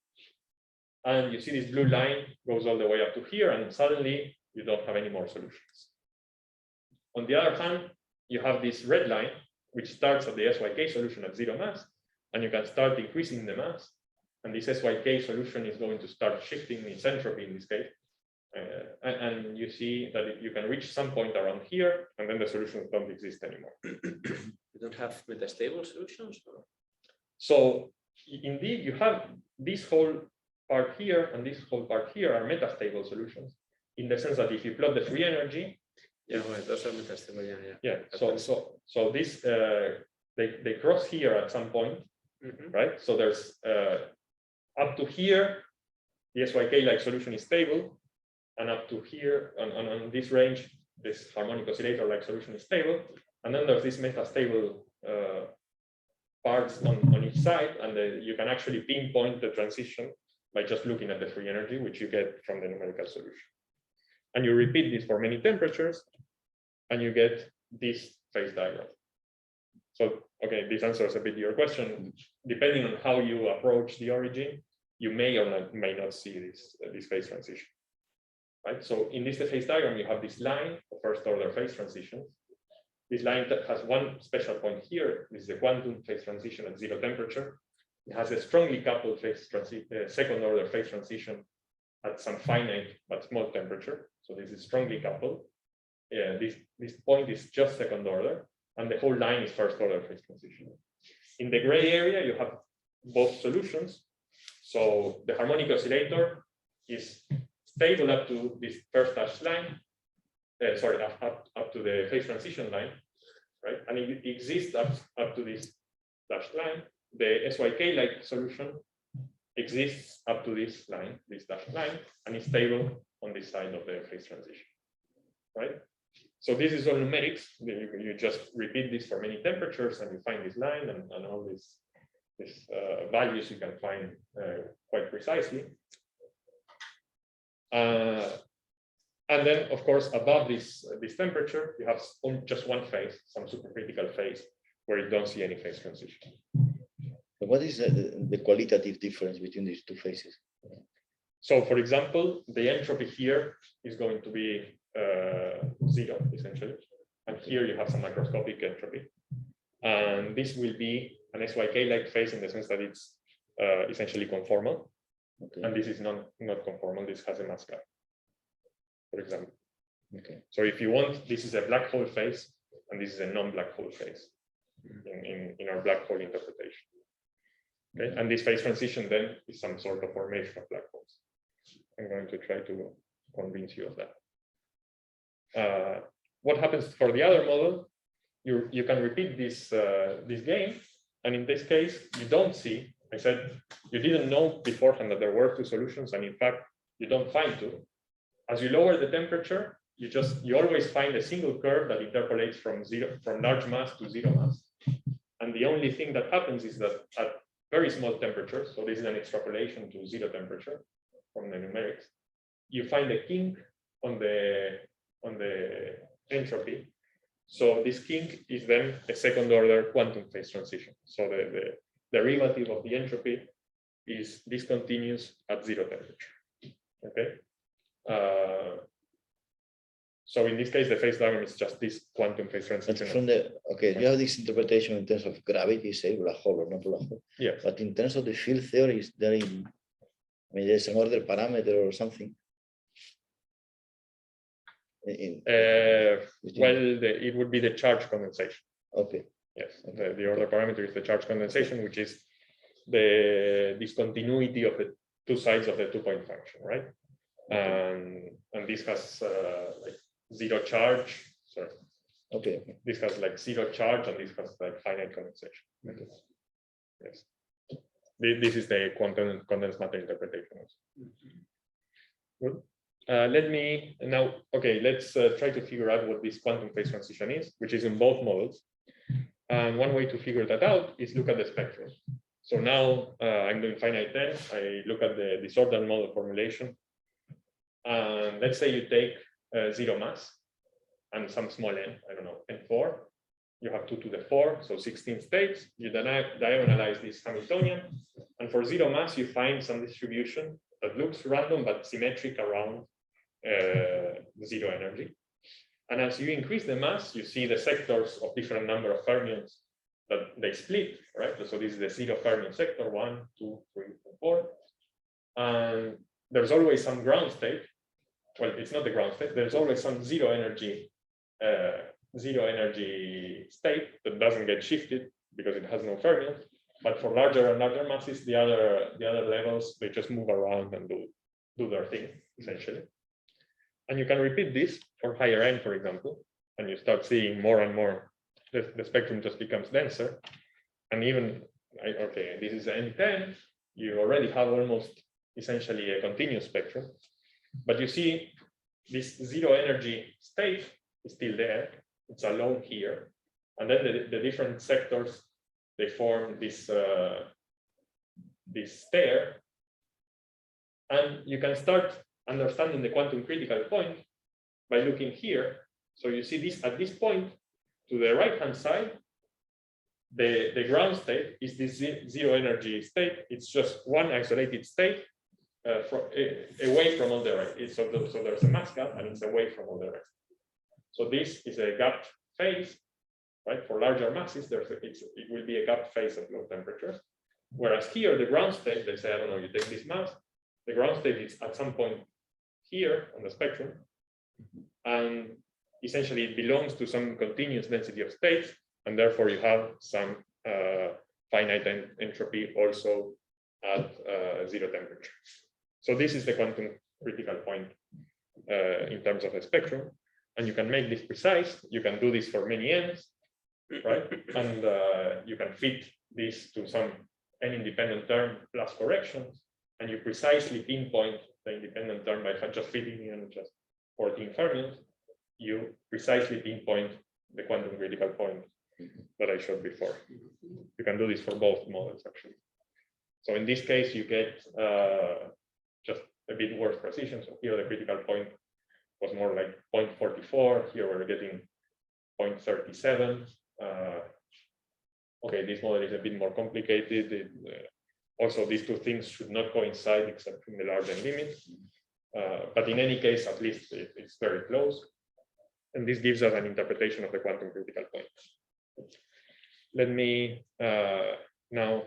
[SPEAKER 1] And you see this blue line goes all the way up to here, and suddenly you don't have any more solutions. On the other hand, you have this red line, which starts at the SYK solution at zero mass, and you can start increasing the mass. And this SYK solution is going to start shifting its entropy in this case. And you see that you can reach some point around here, and then the solutions don't exist anymore.
[SPEAKER 4] You don't have metastable solutions? Or?
[SPEAKER 1] So indeed, you have this whole part here and this whole part here are metastable solutions, in the sense that if you plot the free energy,
[SPEAKER 4] yeah, well, those are metastable.
[SPEAKER 1] Yeah. So this they cross here at some point, right? So there's up to here, the SYK-like solution is stable, and up to here, on this range, this harmonic oscillator-like solution is stable, and then there's this metastable parts on each side, and you can actually pinpoint the transition by just looking at the free energy, which you get from the numerical solution. And you repeat this for many temperatures, and you get this phase diagram. So, okay, this answers a bit your question. Depending on how you approach the origin, you may or may not see this phase transition, right? So in this phase diagram, you have this line of first-order phase transitions. This line that has one special point here. This is the quantum phase transition at zero temperature. It has a strongly coupled second-order phase transition at some finite but small temperature. So this is strongly coupled. This point is just second order, and the whole line is first order phase transition. In the gray area, you have both solutions. So the harmonic oscillator is stable up to this first dashed line, up to the phase transition line, right? And it exists up to this dashed line. The SYK-like solution exists up to this line, this dashed line, and is stable on this side of the phase transition, right? So this is all numerics. You just repeat this for many temperatures, and you find this line and all these values you can find quite precisely. And then, of course, above this temperature, you have just one phase, some supercritical phase, where you don't see any phase transition.
[SPEAKER 2] What is the qualitative difference between these two phases?
[SPEAKER 1] So, for example, the entropy here is going to be zero, essentially. And here you have some macroscopic entropy. And this will be an SYK-like phase in the sense that it's essentially conformal.
[SPEAKER 2] Okay.
[SPEAKER 1] And this is not conformal. This has a mass gap, for example.
[SPEAKER 2] Okay.
[SPEAKER 1] So if you want, this is a black hole phase, and this is a non-black hole phase in our black hole interpretation. Okay. And this phase transition then is some sort of formation of black holes. I'm going to try to convince you of that. What happens for the other model? You can repeat this game, and in this case, you don't see. I said you didn't know beforehand that there were two solutions, and in fact, you don't find two. As you lower the temperature, you always find a single curve that interpolates from large mass to zero mass. And the only thing that happens is that at very small temperatures, so this is an extrapolation to zero temperature from the numerics, you find a kink on the on the entropy. So this kink is then a second order quantum phase transition. So the derivative of the entropy is discontinuous at 0 temperature. Okay. So in this case, the phase diagram is just this quantum phase transition.
[SPEAKER 2] From the you have this interpretation in terms of gravity, say black hole or not black hole.
[SPEAKER 1] Yes.
[SPEAKER 2] But in terms of the field theory, is there there's an order parameter or something?
[SPEAKER 1] It would be the charge condensation.
[SPEAKER 2] Okay.
[SPEAKER 1] Yes. The order parameter is the charge condensation, which is the discontinuity of the two sides of the 2-point function, right? And this has like 0 charge. Sorry.
[SPEAKER 2] Okay.
[SPEAKER 1] This has like 0 charge, and this has like finite condensation. Yes. This is the quantum condensed matter interpretation. Good. Let me now. Okay, let's try to figure out what this quantum phase transition is, which is in both models. And one way to figure that out is look at the spectrum. So now I'm doing finite 10. I look at the disordered model formulation. And let's say you take 0 mass and some small n, I don't know, n4. You have 2 to the 4, so 16 states. You diagonalize this Hamiltonian. And for 0 mass, you find some distribution that looks random but symmetric around 0 energy. And as you increase the mass, you see the sectors of different number of fermions that they split, right? So this is the 0 fermion sector, 1, 2, 3, 4. And there's always some ground state. Well, it's not the ground state. There's always some zero energy state that doesn't get shifted because it has no fermions. But for larger and larger masses, the other levels, they just move around and do their thing, essentially. And you can repeat this for higher n, for example, and you start seeing more and more. The spectrum just becomes denser. And even, okay, this is n10, you already have almost essentially a continuous spectrum. But you see this zero energy state is still there. It's alone here. And then the different sectors, they form this stair. And you can start understanding the quantum critical point by looking here. So you see this at this point, to the right-hand side, the ground state is this zero energy state. It's just one isolated state away from all the rest. So there's a mass gap and it's away from all the rest. So this is a gap phase, right? For larger masses, it will be a gap phase at low temperatures. Whereas here, the ground state, they say, I don't know, you take this mass, the ground state is at some point here on the spectrum, and essentially it belongs to some continuous density of states, and therefore you have some finite entropy also at 0 temperature. So this is the quantum critical point in terms of a spectrum, and you can make this precise. You can do this for many n's, right? And you can fit this to some n-independent term plus corrections, and you precisely pinpoint the independent term by just fitting in just 14 fermions. You precisely pinpoint the quantum critical point that I showed before. You can do this for both models, actually. So in this case, you get just a bit worse precision. So here the critical point was more like 0.44. Here we're getting 0.37. Okay, this model is a bit more complicated. Also, these two things should not coincide except in the large n limit. But in any case, at least it's very close. And this gives us an interpretation of the quantum critical point. Let me now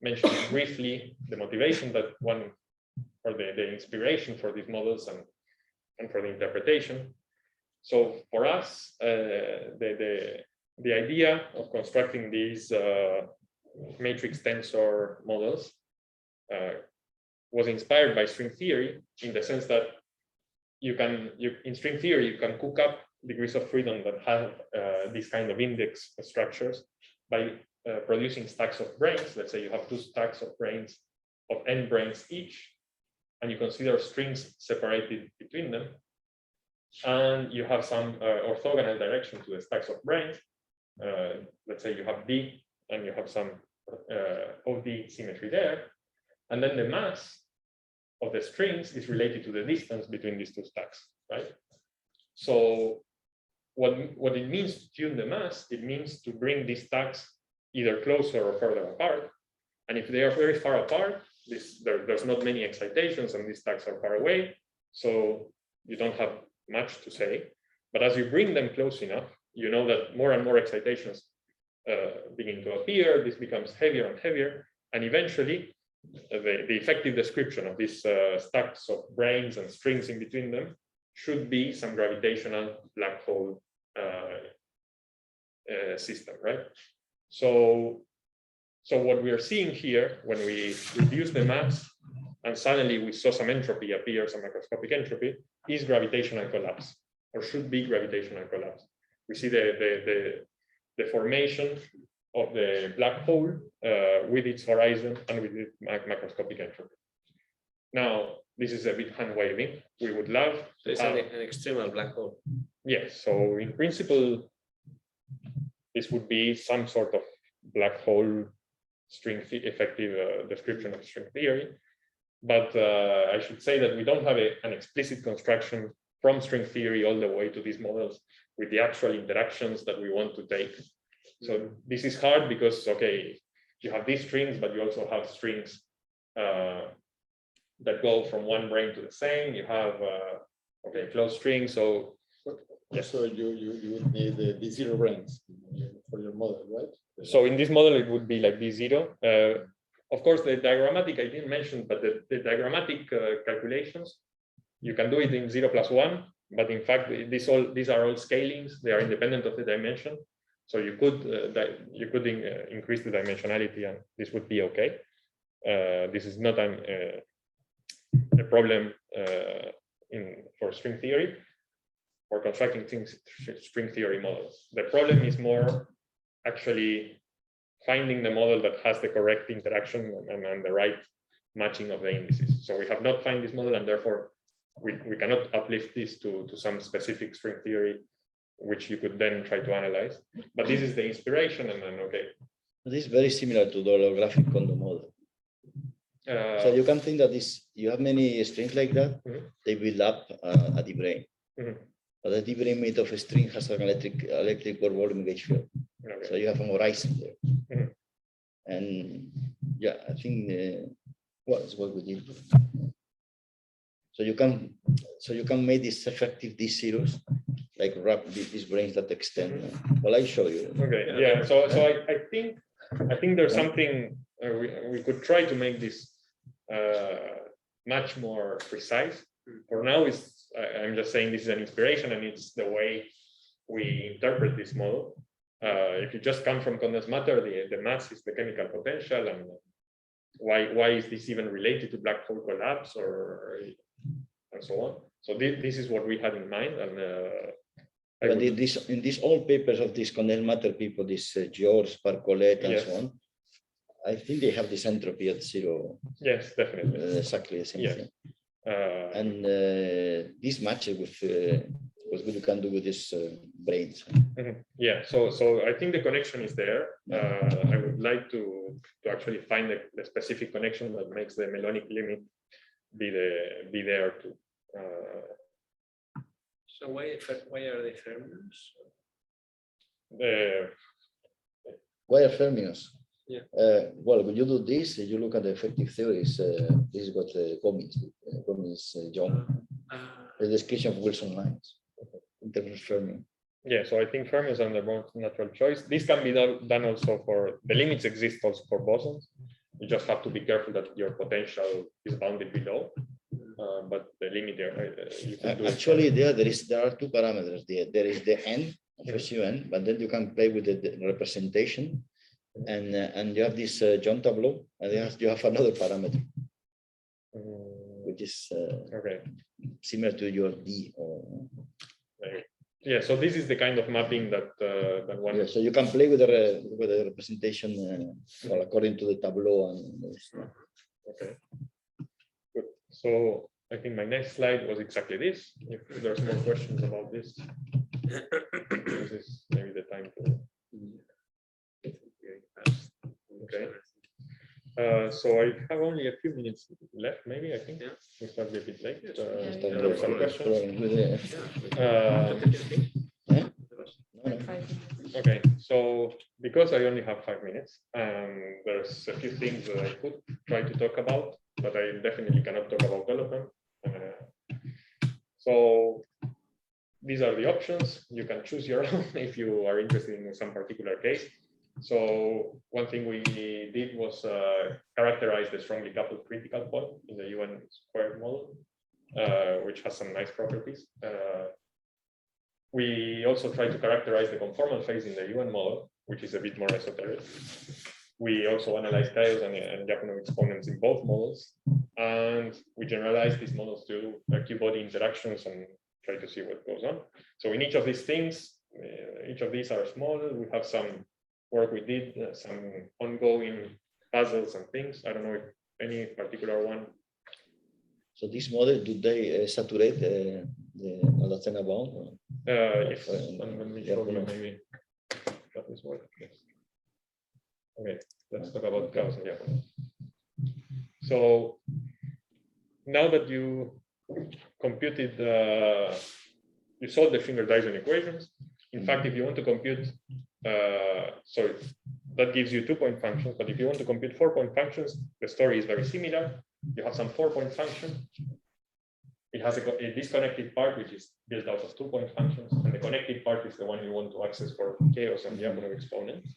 [SPEAKER 1] mention briefly the motivation that one, or the inspiration for these models and for the interpretation. So for us, the idea of constructing these matrix tensor models was inspired by string theory, in the sense that in string theory, you can cook up degrees of freedom that have these kind of index structures by producing stacks of branes. Let's say you have two stacks of branes of n branes each, and you consider strings separated between them. And you have some orthogonal direction to the stacks of branes. Let's say you have D and you have some OD symmetry there. And then the mass of the strings is related to the distance between these two stacks, right? So what it means to tune the mass, it means to bring these stacks either closer or further apart. And if they are very far apart, there's not many excitations and these stacks are far away. So you don't have much to say. But as you bring them close enough, you know that more and more excitations begin to appear. This becomes heavier and heavier. And eventually, the effective description of these stacks of branes and strings in between them should be some gravitational black hole system, right? So what we are seeing here, when we reduce the mass and suddenly we saw some entropy appear, some microscopic entropy, is gravitational collapse, or should be gravitational collapse. We see the formation of the black hole with its horizon and with its macroscopic entropy. Now, this is a bit hand waving. We would love
[SPEAKER 4] so it's an extremal black hole.
[SPEAKER 1] Yes, so in principle, this would be some sort of black hole string effective description of string theory. But I should say that we don't have an explicit construction from string theory all the way to these models with the actual interactions that we want to take. So this is hard because, okay, you have these strings, but you also have strings that go from one brane to the same. You have, okay, closed strings. So
[SPEAKER 2] yes. So you would need the zero branes for your model, right?
[SPEAKER 1] So in this model, it would be like D0. Of course, the diagrammatic I didn't mention, but the diagrammatic calculations, you can do it in 0+1, but in fact, these are all scalings. They are independent of the dimension. So you could increase the dimensionality, and this would be okay. This is not a problem for string theory, for constructing string theory models. The problem is more actually finding the model that has the correct interaction and the right matching of the indices. So we have not found this model, and therefore we cannot uplift this to some specific string theory, which you could then try to analyze. But this is the inspiration, and then okay.
[SPEAKER 2] This is very similar to the holographic condom model. So you can think that you have many strings like that, they build up a D brane. But the D brane made of a string has an electric or volume gauge field. Okay. So you have an horizon there. And yeah, I think that's what we did. So you can make these effective D zeros, like wrap these branes that extend. Well, I show you.
[SPEAKER 1] Okay. Yeah. So I think there's something we could try to make this much more precise. For now, I'm just saying this is an inspiration, and it's the way we interpret this model. If you just come from condensed matter, the mass is the chemical potential, and why is this even related to black hole collapse and so on. So this is what we had in mind, and
[SPEAKER 2] in these old papers of these condensed matter people, this George, Parcolet, and so on, I think they have this entropy at zero.
[SPEAKER 1] Yes, definitely.
[SPEAKER 2] Exactly the same thing. And this matches with what you can do with these branes.
[SPEAKER 1] Yeah, so I think the connection is there. I would like to actually find the specific connection that makes the Melonic limit be there too.
[SPEAKER 4] So why are they fermions?
[SPEAKER 2] Why are fermions?
[SPEAKER 4] Yeah.
[SPEAKER 2] Well, when you do this, you look at the effective theories. This is what Cummins John, the description of Wilson lines in terms of fermion.
[SPEAKER 1] Yeah, so I think fermions are the most natural choice. This can be done also for the limits exist also for bosons. You just have to be careful that your potential is bounded below. But the limit there,
[SPEAKER 2] actually, there are two parameters. There is the n, FSUN, but then you can play with the representation. And you have this John tableau, and you have another parameter, which is similar to your D.
[SPEAKER 1] Yeah, so this is the kind of mapping that one.
[SPEAKER 2] Yeah, so you can play with the representation well, according to the tableau and.
[SPEAKER 1] Okay. Good. So I think my next slide was exactly this. If there's more questions about this, this is maybe the time to. Okay. So I have only a few minutes left, maybe, I think.
[SPEAKER 4] Yeah.
[SPEAKER 1] We started a bit late.
[SPEAKER 2] There
[SPEAKER 1] are some questions. Okay, so because I only have 5 minutes, there's a few things that I could try to talk about, but I definitely cannot talk about all of them. So these are the options. You can choose your own if you are interested in some particular case. So one thing we did was characterize the strongly coupled critical point in the UN squared model, which has some nice properties. We also try to characterize the conformal phase in the UN model, which is a bit more esoteric. We also analyze chaos and Lyapunov exponents in both models, and we generalize these models to Q-body interactions and try to see what goes on. So in each of these things, each of these are small. We have some work we did, some ongoing puzzles and things. I don't know if any particular one.
[SPEAKER 2] So this model, do they saturate the Aldathena bound?
[SPEAKER 1] Yes, and let me show you maybe that is work. Yes. Okay, let's talk about chaos and Lyapunov. So now that you computed, you solved the Schwinger-Dyson equations. In fact, if you want to compute, so that gives you 2-point functions, but if you want to compute 4-point functions, the story is very similar. You have some 4-point function. It has a disconnected part, which is built out of 2-point functions, and the connected part is the one you want to access for chaos and Lyapunov exponents.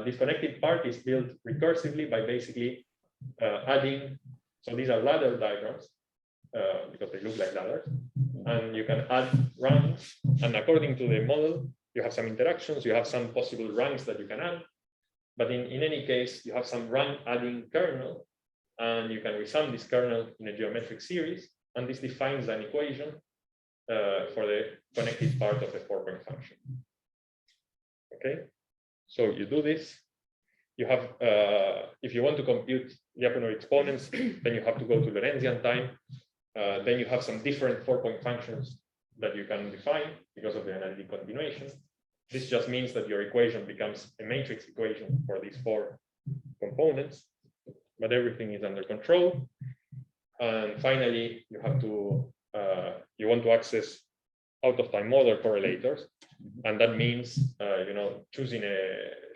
[SPEAKER 1] This connected part is built recursively by basically adding, so these are ladder diagrams, because they look like ladders, and you can add rungs, and according to the model, you have some interactions, you have some possible rungs that you can add, but in any case, you have some rung adding kernel, and you can resum this kernel in a geometric series, and this defines an equation for the connected part of the 4-point function. Okay, so you do this. You have, if you want to compute Lyapunov exponents, then you have to go to Lorentzian time. Then you have some different 4-point functions that you can define because of the analytic continuation. This just means that your equation becomes a matrix equation for these 4 components, but everything is under control. And finally, you have to, you want to access Outoftime model correlators. And that means, choosing a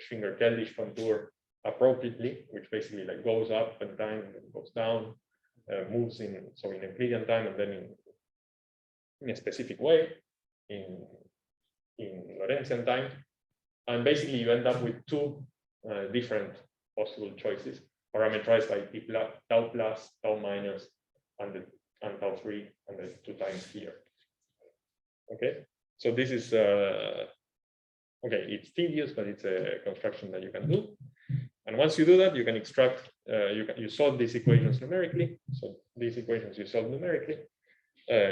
[SPEAKER 1] Schwinger-Keldysh contour appropriately, which basically like goes up and time and goes down, moves in Euclidean time and then in a specific way in Lorentzian time. And basically you end up with 2 different possible choices, parameterized by tau plus, tau minus, and tau 3, and the 2 times here. Okay, so this is okay, it's tedious, but it's a construction that you can do. And once you do that, you can extract, you solve these equations numerically. So these equations you solve numerically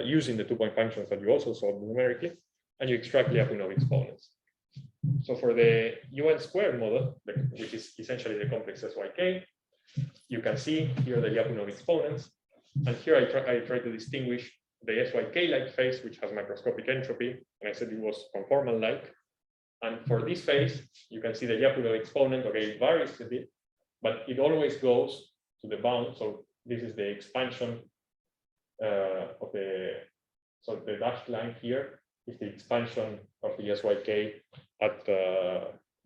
[SPEAKER 1] using the 2-point functions that you also solve numerically, and you extract Lyapunov exponents. So for the UN squared model, which is essentially the complex SYK, you can see here the Lyapunov exponents. And here I try to distinguish the SYK-like phase, which has macroscopic entropy, and I said it was conformal-like. And for this phase, you can see the Lyapunov exponent. Okay, it varies a bit, but it always goes to the bound. So this is the expansion of the, so the dashed line here is the expansion of the SYK at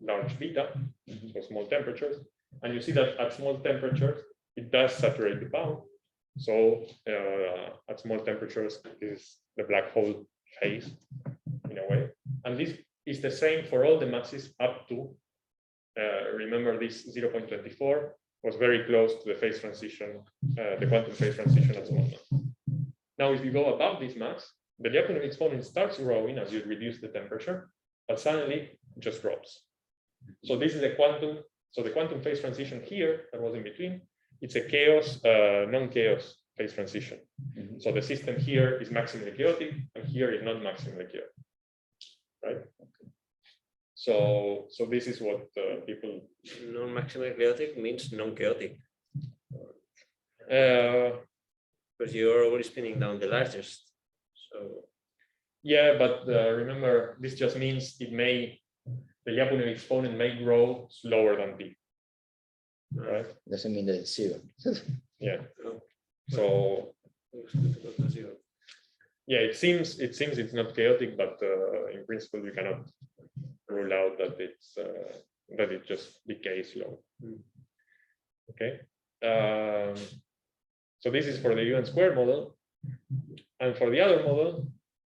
[SPEAKER 1] large beta, so small temperatures. And you see that at small temperatures, it does saturate the bound. So at small temperatures is the black hole phase in a way. And this is the same for all the masses up to, remember this 0.24 was very close to the phase transition, the quantum phase transition at small mass. Now, if you go above this mass, the Lyapunov exponent starts growing as you reduce the temperature, but suddenly it just drops. So this is a quantum, so the quantum phase transition here that was in between, it's a chaos, non-chaos phase transition. So the system here is maximally chaotic, and here is not maximally chaotic, right? So this is what people.
[SPEAKER 4] Non-maximally chaotic means non-chaotic. Because you're always spinning down the largest. So.
[SPEAKER 1] Yeah, but remember, this just means the Lyapunov exponent may grow slower than P. right?
[SPEAKER 2] Doesn't mean that it's zero.
[SPEAKER 1] Yeah. So yeah, it seems it's not chaotic, but in principle you cannot rule out that it's that it just decays slow. Okay. So this is for the UN squared model, and for the other model,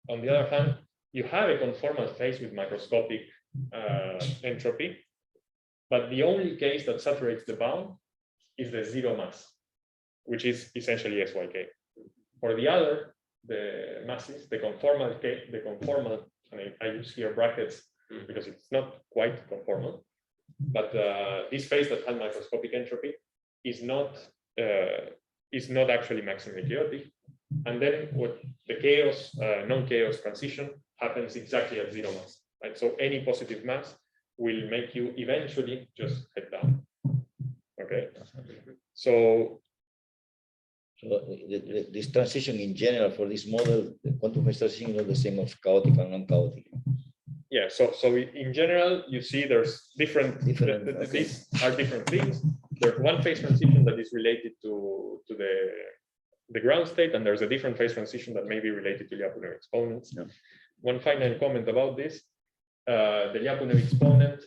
[SPEAKER 1] on the other hand, you have a conformal phase with macroscopic entropy, but the only case that saturates the bound is the zero mass, which is essentially SYK. For the other, the masses, the conformal case, and I use here brackets because it's not quite conformal, but this phase that has microscopic entropy is not actually maximally chaotic. And then what the chaos, non-chaos transition happens exactly at zero mass, right? So any positive mass will make you eventually just head down. Okay. So
[SPEAKER 2] this transition in general for this model, the quantum phase transition is not the same of chaotic and non-chaotic.
[SPEAKER 1] Yeah, so in general, you see there's different
[SPEAKER 2] okay.
[SPEAKER 1] These are different things. There's one phase transition that is related to the ground state, and there's a different phase transition that may be related to Lyapunov exponents. Yeah. One final comment about this, the Lyapunov exponent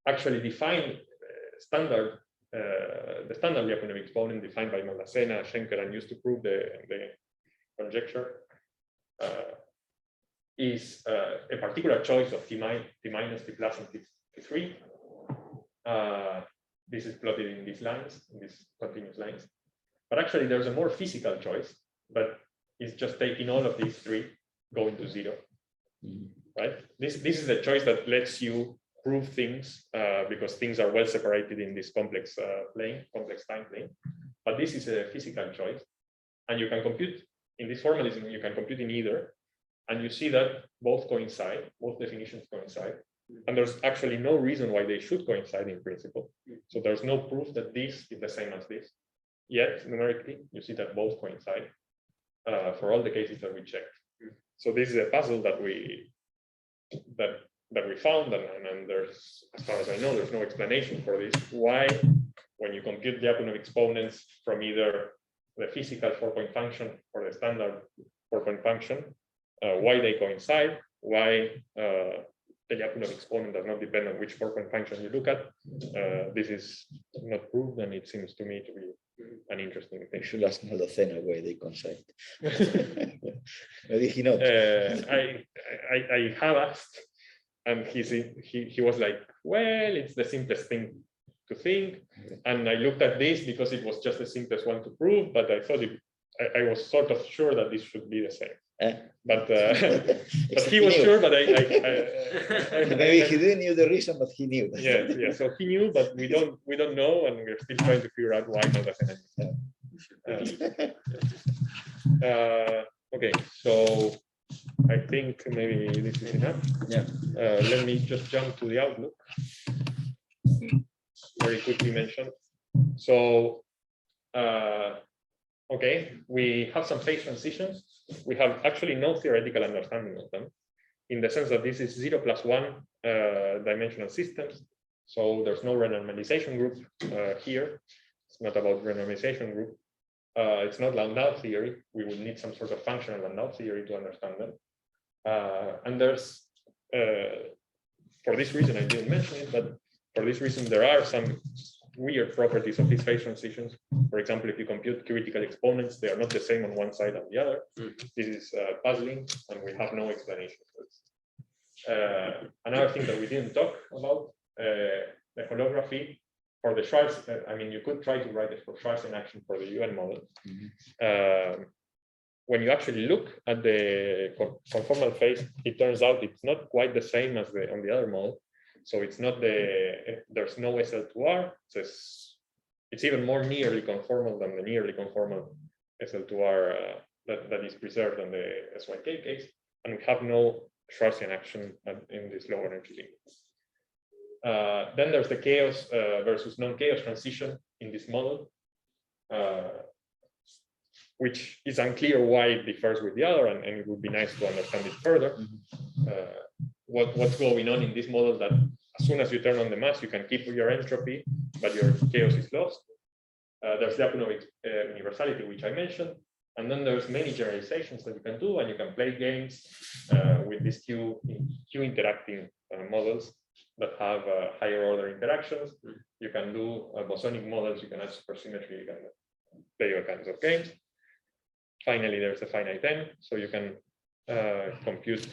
[SPEAKER 1] actually defined the standard Lyapunov exponent defined by Malasena, Schenker, and used to prove the conjecture is a particular choice of T minus, T plus, and T3. This is plotted in these lines, in these continuous lines. But actually, there's a more physical choice, but it's just taking all of these three, going to zero. Right? This is a choice that lets you prove things because things are well separated in this complex complex time plane. But this is a physical choice, and you can compute in this formalism. You can compute in either, and you see that both coincide. Both definitions coincide, and there's actually no reason why they should coincide in principle. So there's no proof that this is the same as this. Yet numerically, you see that both coincide for all the cases that we checked. So this is a puzzle that we found, and there's, as far as I know, there's no explanation for this. Why, when you compute Lyapunov exponents from either the physical 4-point function or the standard 4-point function, why they coincide, why the Lyapunov exponent does not depend on which 4-point function you look at. This is not proved, and it seems to me to be an interesting thing.
[SPEAKER 2] You should ask Malocena why they coincide. Maybe he knows.
[SPEAKER 1] I have asked, and he was like, well, it's the simplest thing to think. And I looked at this because it was just the simplest one to prove, but I thought I was sort of sure that this should be the same. But he was sure, but
[SPEAKER 2] maybe he didn't know the reason, but he knew.
[SPEAKER 1] Yeah. So he knew, but we don't know, and we're still trying to figure out why not the okay, so I think maybe this is enough.
[SPEAKER 2] Yeah.
[SPEAKER 1] Let me just jump to the outlook. Very quickly mentioned. So okay, we have some phase transitions. We have actually no theoretical understanding of them, in the sense that this is 0 plus 1 dimensional systems. So there's no renormalization group here. It's not about renormalization group. It's not Landau theory. We would need some sort of functional Landau theory to understand them. And there's, for this reason, I didn't mention it, but for this reason, there are some weird properties of these phase transitions. For example, if you compute critical exponents, they are not the same on one side and the other. This is puzzling, and we have no explanation for this. Another thing that we didn't talk about, the holography for the Schwarz. I mean, you could try to write it for Schwarz action for the UN model. When you actually look at the conformal phase, it turns out it's not quite the same as on the other model. So it's not there's no SL2R. It's even more nearly conformal than the nearly conformal SL2R that is preserved in the SYK case. And we have no Schwarzian action in this low energy limit. Then there's the chaos versus non-chaos transition in this model, which is unclear why it differs with the other, and it would be nice to understand it further. What's going on in this model that, as soon as you turn on the mass, you can keep your entropy, but your chaos is lost. There's Lyapunov universality, which I mentioned. And then there's many generalizations that you can do, and you can play games with these Q interacting models that have higher order interactions. You can do bosonic models, you can add supersymmetry, you can play all kinds of games. Finally, there's a finite M, so you can compute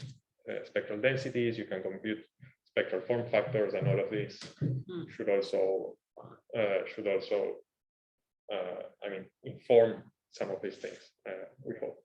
[SPEAKER 1] spectral densities, you can compute spectral form factors, and all of this should also I mean, inform some of these things, we hope.